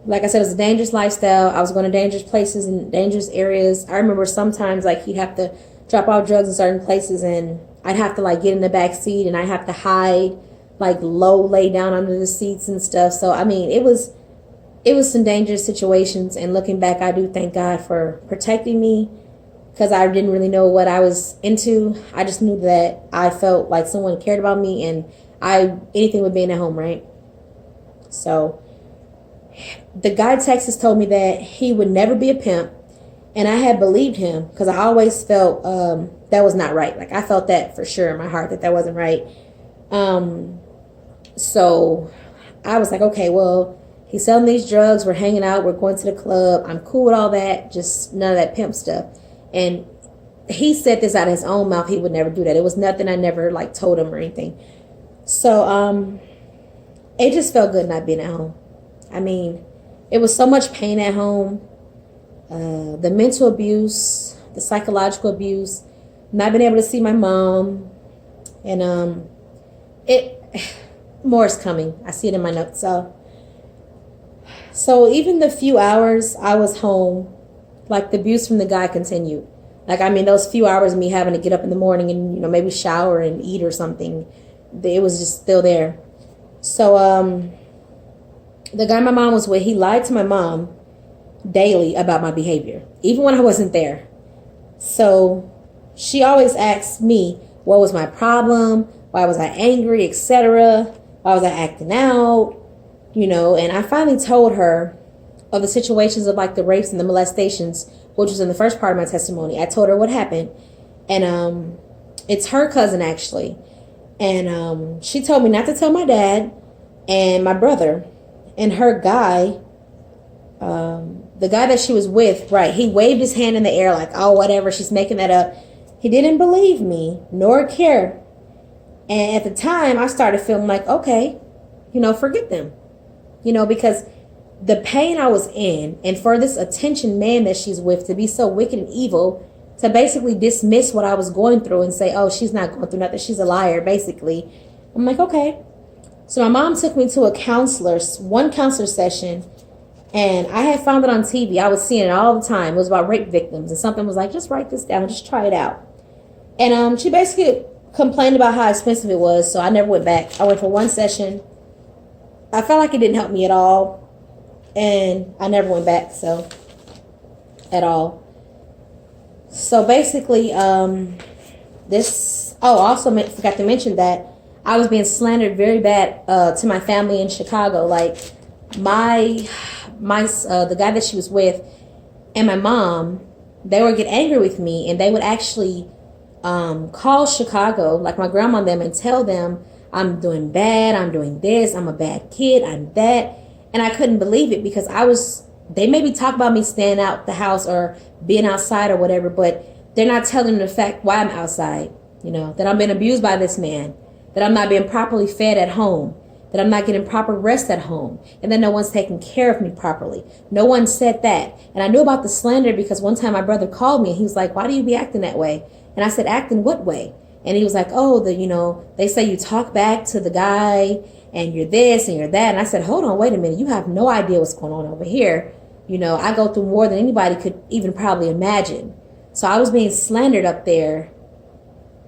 like I said, it was a dangerous lifestyle. I was going to dangerous places and dangerous areas. I remember sometimes like he'd have to drop off drugs in certain places, and I'd have to like get in the back seat, and I have to hide like low, lay down under the seats and stuff. So I mean, it was some dangerous situations. And looking back, I do thank God for protecting me, because I didn't really know what I was into. I just knew that I felt like someone cared about me, and anything with being at home, right? So the guy in Texas told me that he would never be a pimp, and I had believed him because I always felt that was not right. Like I felt that for sure in my heart that wasn't right. So I was like, okay, well, he's selling these drugs. We're hanging out. We're going to the club. I'm cool with all that. Just none of that pimp stuff. And he said this out of his own mouth. He would never do that. It was nothing I never like told him or anything. So it just felt good not being at home. I mean, it was so much pain at home. The mental abuse, the psychological abuse, not being able to see my mom, and more is coming. I see it in my notes. So even the few hours I was home, like the abuse from the guy continued. Like, I mean, those few hours of me having to get up in the morning and, maybe shower and eat or something, it was just still there. So the guy my mom was with, he lied to my mom daily about my behavior, even when I wasn't there. So she always asked me, what was my problem? Why was I angry, etc.? Why was I acting out? And I finally told her of the situations of like the rapes and the molestations, which was in the first part of my testimony. I told her what happened, and it's her cousin actually, and she told me not to tell my dad and my brother. And her guy, the guy that she was with, right, he waved his hand in the air like, oh, whatever, she's making that up. He didn't believe me nor care. And at the time I started feeling like, okay, forget them, because the pain I was in, and for this attention man that she's with to be so wicked and evil, to basically dismiss what I was going through and say, oh, she's not going through nothing, she's a liar, basically. I'm like, okay. So my mom took me to one counselor session, and I had found it on TV. I was seeing it all the time. It was about rape victims, and something was like, just write this down, just try it out. And she basically complained about how expensive it was, so I never went back. I went for one session. I felt like it didn't help me at all, and I never went back, so at all. So basically, also forgot to mention that I was being slandered very bad to my family in Chicago. Like the guy that she was with and my mom, they would get angry with me, and they would actually call Chicago, like my grandma and them, and tell them I'm doing bad, I'm doing this, I'm a bad kid, I'm that. And I couldn't believe it, because they maybe talk about me staying out the house or being outside or whatever, but they're not telling the fact why I'm outside, that I'm being abused by this man, that I'm not being properly fed at home, that I'm not getting proper rest at home, and that no one's taking care of me properly. No one said that. And I knew about the slander because one time my brother called me and he was like, why do you be acting that way? And I said, acting what way? And he was like, oh, they say you talk back to the guy and you're this and you're that. And I said, hold on, wait a minute. You have no idea what's going on over here. I go through more than anybody could even probably imagine. So I was being slandered up there.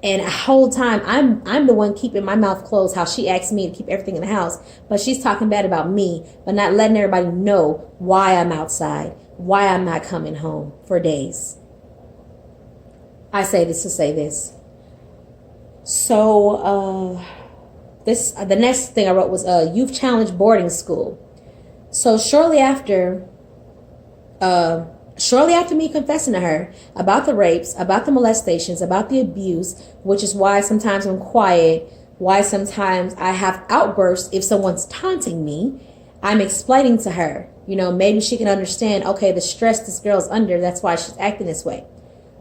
And the whole time, I'm the one keeping my mouth closed, how she asked me to keep everything in the house. But she's talking bad about me, but not letting everybody know why I'm outside, why I'm not coming home for days. I say this to say this. So the next thing I wrote was Youth Challenge boarding school. So shortly after me confessing to her about the rapes, about the molestations, about the abuse, which is why sometimes I'm quiet, why sometimes I have outbursts if someone's taunting me, I'm explaining to her, maybe she can understand, okay, the stress this girl's under, that's why she's acting this way.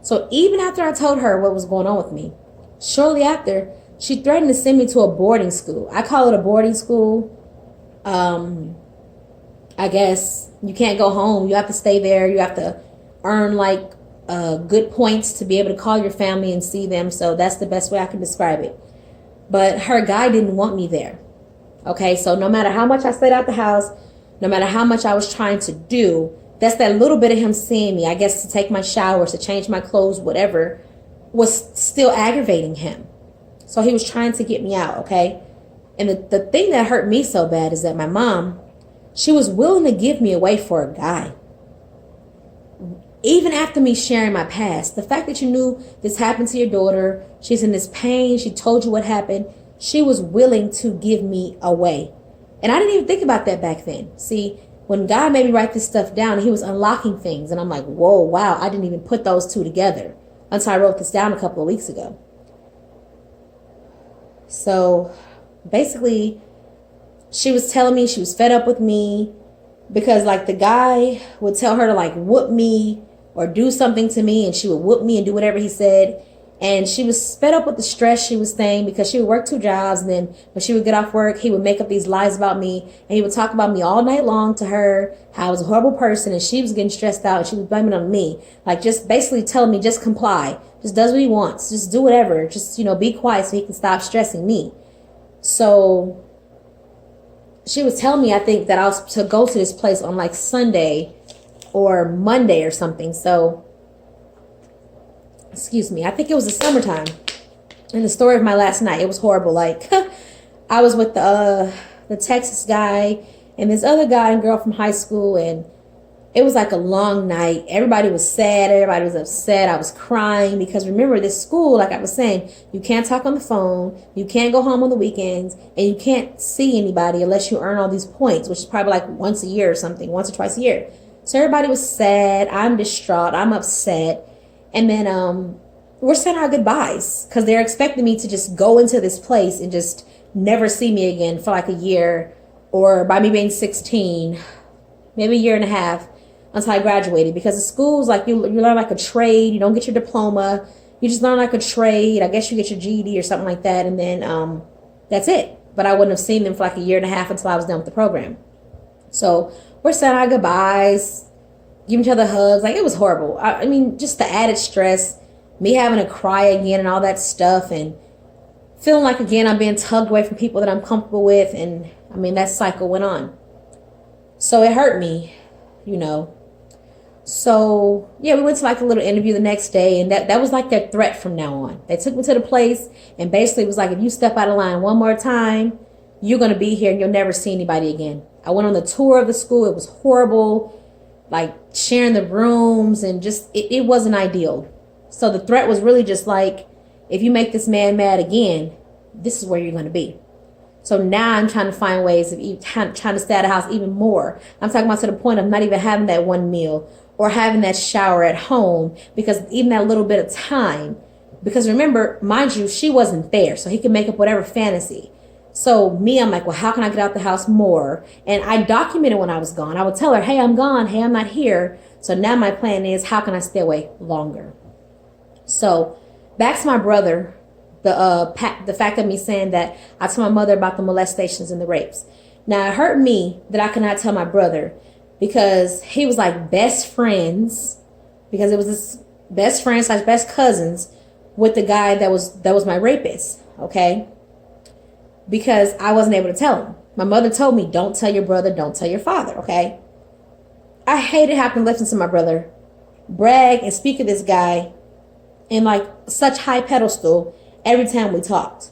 So even after I told her what was going on with me, shortly after, she threatened to send me to a boarding school. I call it a boarding school. I guess you can't go home. You have to stay there. You have to earn like good points to be able to call your family and see them. So that's the best way I can describe it. But her guy didn't want me there. Okay, so no matter how much I stayed out the house, no matter how much I was trying to do, that's that little bit of him seeing me, I guess, to take my showers, to change my clothes, whatever, was still aggravating him. So he was trying to get me out, okay? And the thing that hurt me so bad is that my mom, she was willing to give me away for a guy. Even after me sharing my past, the fact that you knew this happened to your daughter, she's in this pain, she told you what happened, she was willing to give me away. And I didn't even think about that back then. See, when God made me write this stuff down, he was unlocking things. And I'm like, whoa, wow, I didn't even put those two together until I wrote this down a couple of weeks ago. So basically, she was telling me she was fed up with me because like the guy would tell her to like whoop me or do something to me, and she would whoop me and do whatever he said. And she was fed up with the stress she was saying because she would work 2 jobs, and then when she would get off work, he would make up these lies about me, and he would talk about me all night long to her, how I was a horrible person, and she was getting stressed out, and she was blaming it on me. Like just basically telling me, just comply, just does what he wants, just do whatever, just, be quiet so he can stop stressing me. So she was telling me, I think, that I was to go to this place on like Sunday or Monday or something. So, excuse me, I think it was the summertime. And the story of my last night, it was horrible. Like, I was with the Texas guy and this other guy and girl from high school, and it was like a long night. Everybody was sad. Everybody was upset. I was crying because remember, this school, like I was saying, you can't talk on the phone. You can't go home on the weekends, and you can't see anybody unless you earn all these points, which is probably like once a year or something, once or twice a year. So everybody was sad. I'm distraught. I'm upset. And then we're saying our goodbyes because they're expecting me to just go into this place and just never see me again for like a year, or by me being 16, maybe a year and a half until I graduated. Because the school's like you learn like a trade. You don't get your diploma. You just learn like a trade. I guess you get your GED or something like that. And then that's it. But I wouldn't have seen them for like a year and a half until I was done with the program. So we're saying our goodbyes, giving each other hugs. Like, it was horrible. I mean, just the added stress, me having to cry again and all that stuff, and feeling like, again, I'm being tugged away from people that I'm comfortable with. And, I mean, that cycle went on. So it hurt me, So, yeah, we went to like a little interview the next day, and that was like their threat from now on. They took me to the place and basically was like, if you step out of line one more time, you're going to be here and you'll never see anybody again. I went on the tour of the school. It was horrible, like sharing the rooms, and just, it wasn't ideal. So the threat was really just like, if you make this man mad again, this is where you're going to be. So now I'm trying to find ways of trying to stay out of the house even more. I'm talking about to the point of not even having that one meal or having that shower at home, because even that little bit of time, because remember, mind you, she wasn't there, so he could make up whatever fantasy. So me, I'm like, well, how can I get out the house more? And I documented when I was gone. I would tell her, hey, I'm gone. Hey, I'm not here. So now my plan is, how can I stay away longer? So back to my brother, the fact of me saying that I told my mother about the molestations and the rapes. Now, it hurt me that I could not tell my brother, because he was like best friends, because it was this best friends / best cousins with the guy that was my rapist, okay? Because I wasn't able to tell him. My mother told me, don't tell your brother, don't tell your father, okay? I hated having to listen to my brother brag and speak of this guy in like such high pedestal every time we talked.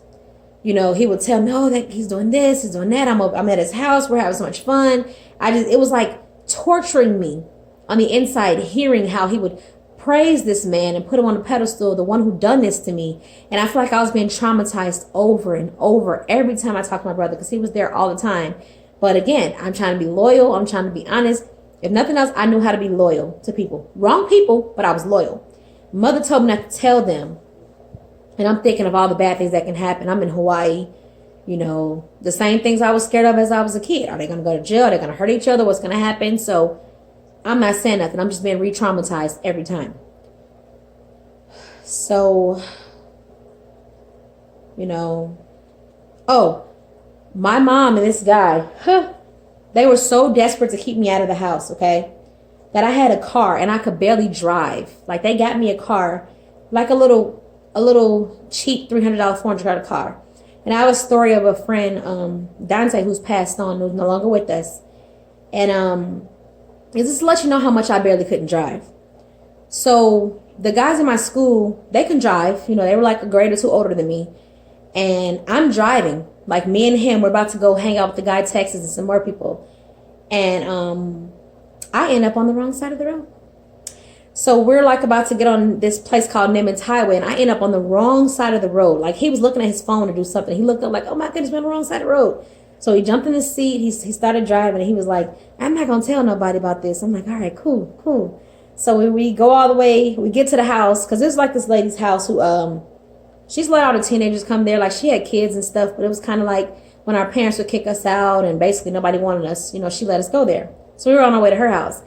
He would tell me, oh, that he's doing this, he's doing that. I'm at his house, we're having so much fun. It was like torturing me on the inside, hearing how he would praise this man and put him on a pedestal, the one who done this to me. And I feel like I was being traumatized over and over every time I talked to my brother, because he was there all the time. But again, I'm trying to be loyal. I'm trying to be honest. If nothing else, I knew how to be loyal to people. Wrong people, but I was loyal. Mother told me not to tell them. And I'm thinking of all the bad things that can happen. I'm in Hawaii. The same things I was scared of as I was a kid. Are they going to go to jail? Are they going to hurt each other? What's going to happen? So I'm not saying nothing. I'm just being re-traumatized every time. So, oh, my mom and this guy, they were so desperate to keep me out of the house, okay, that I had a car and I could barely drive. Like, they got me a car, like a little cheap $300, $400 car. And I have a story of a friend, Dante, who's passed on, who's no longer with us. And it's just to let you know how much I barely couldn't drive. So the guys in my school, they can drive. You know, they were like a grade or two older than me. And I'm driving. Like me and him, we're about to go hang out with the guy Texas and some more people. And I end up on the wrong side of the road. So we're like about to get on this place called Nimitz Highway, and I end up on the wrong side of the road. Like he was looking at his phone to do something. He looked up like, oh my goodness, we're on the wrong side of the road. So he jumped in the seat. He started driving, and he was like, I'm not going to tell nobody about this. I'm like, all right, cool, cool. So we go all the way. We get to the house, because there's like this lady's house who, she's let all the teenagers come there. Like she had kids and stuff, but it was kind of like when our parents would kick us out and basically nobody wanted us, you know, she let us go there. So we were on our way to her house.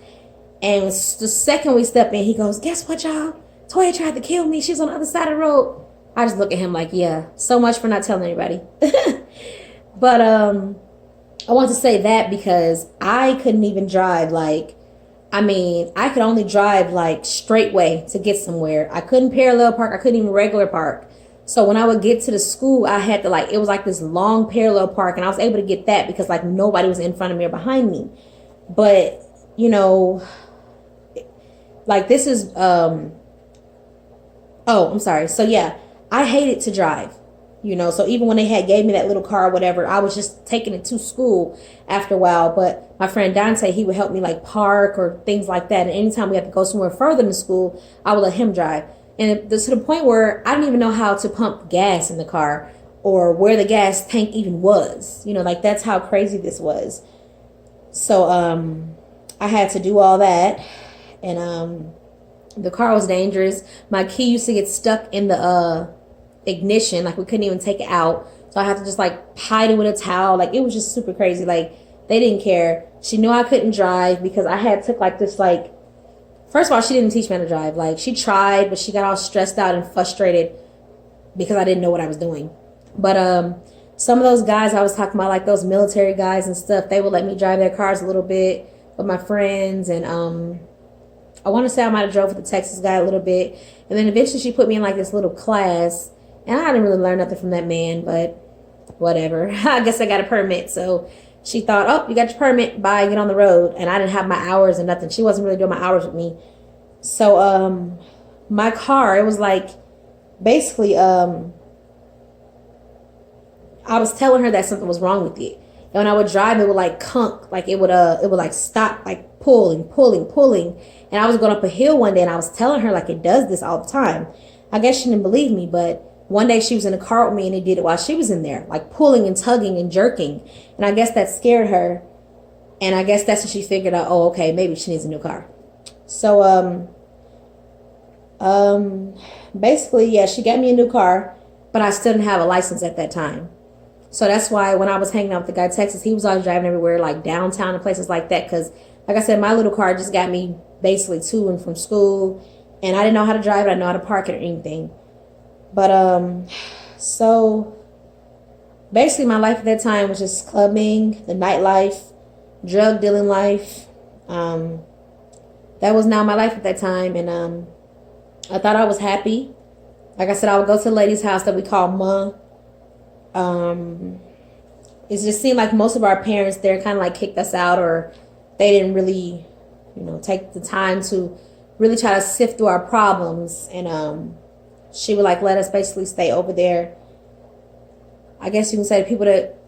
And the second we step in, he goes, guess what, y'all? Toya tried to kill me. She's on the other side of the road. I just look at him like, yeah, so much for not telling anybody. But I want to say that because I couldn't even drive. Like, I mean, I could only drive like straight way to get somewhere. I couldn't parallel park. I couldn't even regular park. So when I would get to the school, I had to like, it was like this long parallel park, and I was able to get that because like nobody was in front of me or behind me. But, you know, like this is, oh, I'm sorry. So yeah, I hated to drive, you know, so even when they had gave me that little car or whatever, I was just taking it to school after a while. But my friend Dante, he would help me like park or things like that. And anytime we had to go somewhere further in school, I would let him drive. And to the point where I didn't even know how to pump gas in the car or where the gas tank even was, you know, like that's how crazy this was. So, I had to do all that. And the car was dangerous. My key used to get stuck in the ignition. Like we couldn't even take it out. So I had to just like hide it with a towel. Like it was just super crazy. Like they didn't care. She knew I couldn't drive because I had took like this like, first of all, she didn't teach me how to drive. Like she tried, but she got all stressed out and frustrated because I didn't know what I was doing. But some of those guys I was talking about, like those military guys and stuff, they would let me drive their cars a little bit with my friends. And I want to say I might have drove with the Texas guy a little bit. And then eventually she put me in like this little class. And I didn't really learn nothing from that man, but whatever. I guess I got a permit. So she thought, oh, you got your permit, bye, get on the road. And I didn't have my hours and nothing. She wasn't really doing my hours with me. So my car, it was like basically I was telling her that something was wrong with it. And when I would drive, it would like kunk, like it would like stop, like pulling. And I was going up a hill one day, and I was telling her like it does this all the time. I guess she didn't believe me, but one day she was in the car with me, and it did it while she was in there, like pulling and tugging and jerking. And I guess that scared her. And I guess that's when she figured out, oh, okay, maybe she needs a new car. So basically, yeah, she got me a new car, but I still didn't have a license at that time. So that's why when I was hanging out with the guy Texas, he was always driving everywhere, like downtown and places like that. Because, like I said, my little car just got me basically to and from school. And I didn't know how to drive it. I didn't know how to park it or anything. But, so basically my life at that time was just clubbing, the nightlife, drug dealing life. That was now my life at that time. And I thought I was happy. Like I said, I would go to the lady's house that we call Ma. It just seemed like most of our parents there kind of like kicked us out, or they didn't really, you know, take the time to really try to sift through our problems. And she would like let us basically stay over there. I guess you can say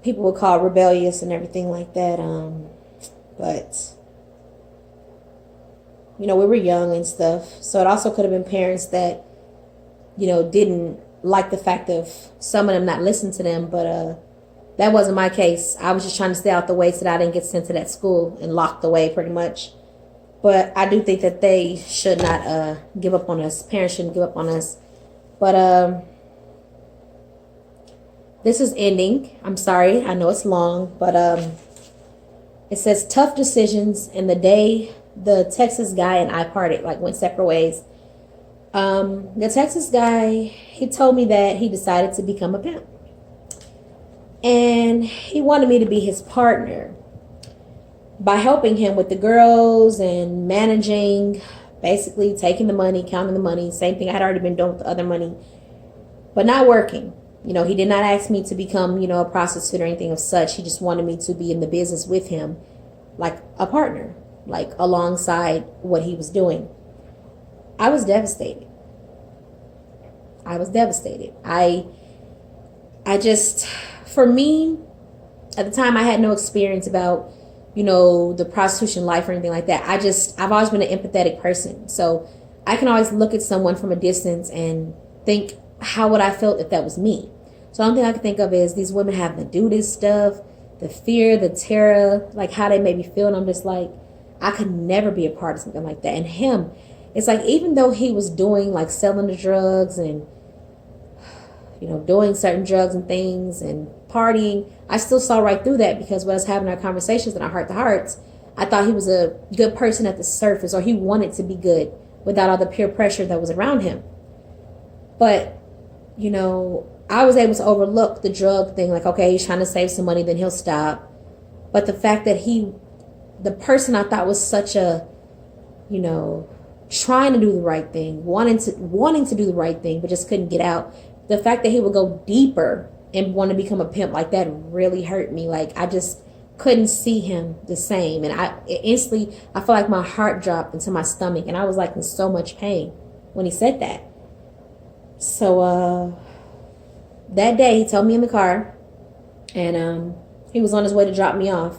people would call rebellious and everything like that. But you know, we were young and stuff, so it also could have been parents that, you know, didn't like the fact of some of them not listening to them. But that wasn't my case. I was just trying to stay out the way so that I didn't get sent to that school and locked away pretty much. But I do think that they should not give up on us. Parents shouldn't give up on us. But this is ending. I'm sorry. I know it's long. But it says tough decisions, and the day the Texas guy and I parted, like went separate ways. The Texas guy, he told me that he decided to become a pimp. And he wanted me to be his partner by helping him with the girls and managing, basically taking the money, counting the money. Same thing I had already been doing with the other money, but not working. You know, he did not ask me to become, you know, a prostitute or anything of such. He just wanted me to be in the business with him, like a partner, like alongside what he was doing. I was devastated. I was devastated. I just, for me, at the time, I had no experience about, the prostitution life or anything like that. I've always been an empathetic person. So I can always look at someone from a distance and think, how would I feel if that was me? So the only thing I can think of is these women having to do this stuff, the fear, the terror, like how they made me feel. And I'm just like, I could never be a part of something like that. And him, it's like, even though he was doing like selling the drugs and doing certain drugs and things and partying, I still saw right through that, because when I was having our conversations and our heart to hearts, I thought he was a good person at the surface, or he wanted to be good without all the peer pressure that was around him. But, I was able to overlook the drug thing, like, okay, he's trying to save some money, then he'll stop. But the fact that the person I thought was such a, trying to do the right thing, wanting to do the right thing, but just couldn't get out. The fact that he would go deeper and want to become a pimp, like, that really hurt me. Like, I just couldn't see him the same. And I felt like my heart dropped into my stomach, and I was like in so much pain when he said that. So that day he told me in the car, and he was on his way to drop me off.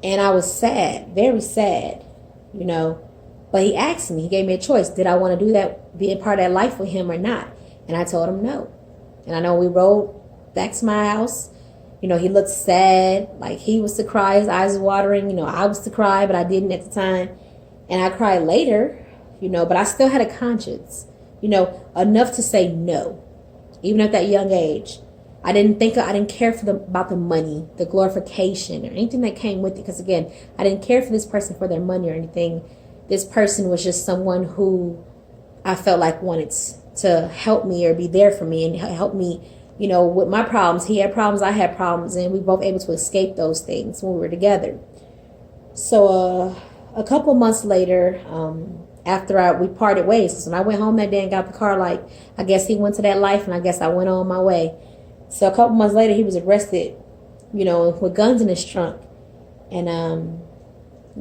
And I was sad, very sad, But he asked me, he gave me a choice. Did I want to do that, be a part of that life with him or not? And I told him no. And I know we rode back to my house. He looked sad, like he was to cry, his eyes watering. I was to cry, but I didn't at the time. And I cried later, but I still had a conscience, enough to say no, even at that young age. I didn't care about the money, the glorification, or anything that came with it. Because again, I didn't care for this person for their money or anything. This person was just someone who I felt like wanted to help me or be there for me and help me, with my problems. He had problems, I had problems, and we both able to escape those things when we were together. So a couple months later, after we parted ways, because when I went home that day and got the car, like, I guess he went to that life, and I guess I went on my way. So a couple months later, he was arrested, with guns in his trunk. And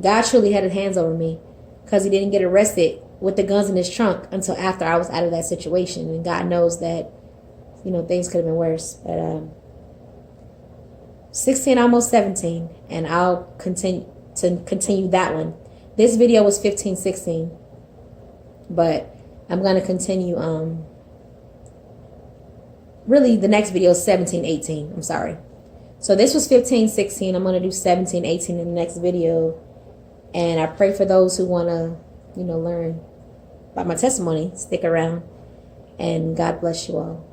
God truly had his hands over me, because he didn't get arrested with the guns in his trunk until after I was out of that situation. And God knows that, things could have been worse. But 16, almost 17, and I'll continue that one. This video was 15, 16, but I'm going to continue. Really, the next video is 17, 18. I'm sorry. So this was 15, 16. I'm going to do 17, 18 in the next video. And I pray for those who want to, learn about my testimony. Stick around. And God bless you all.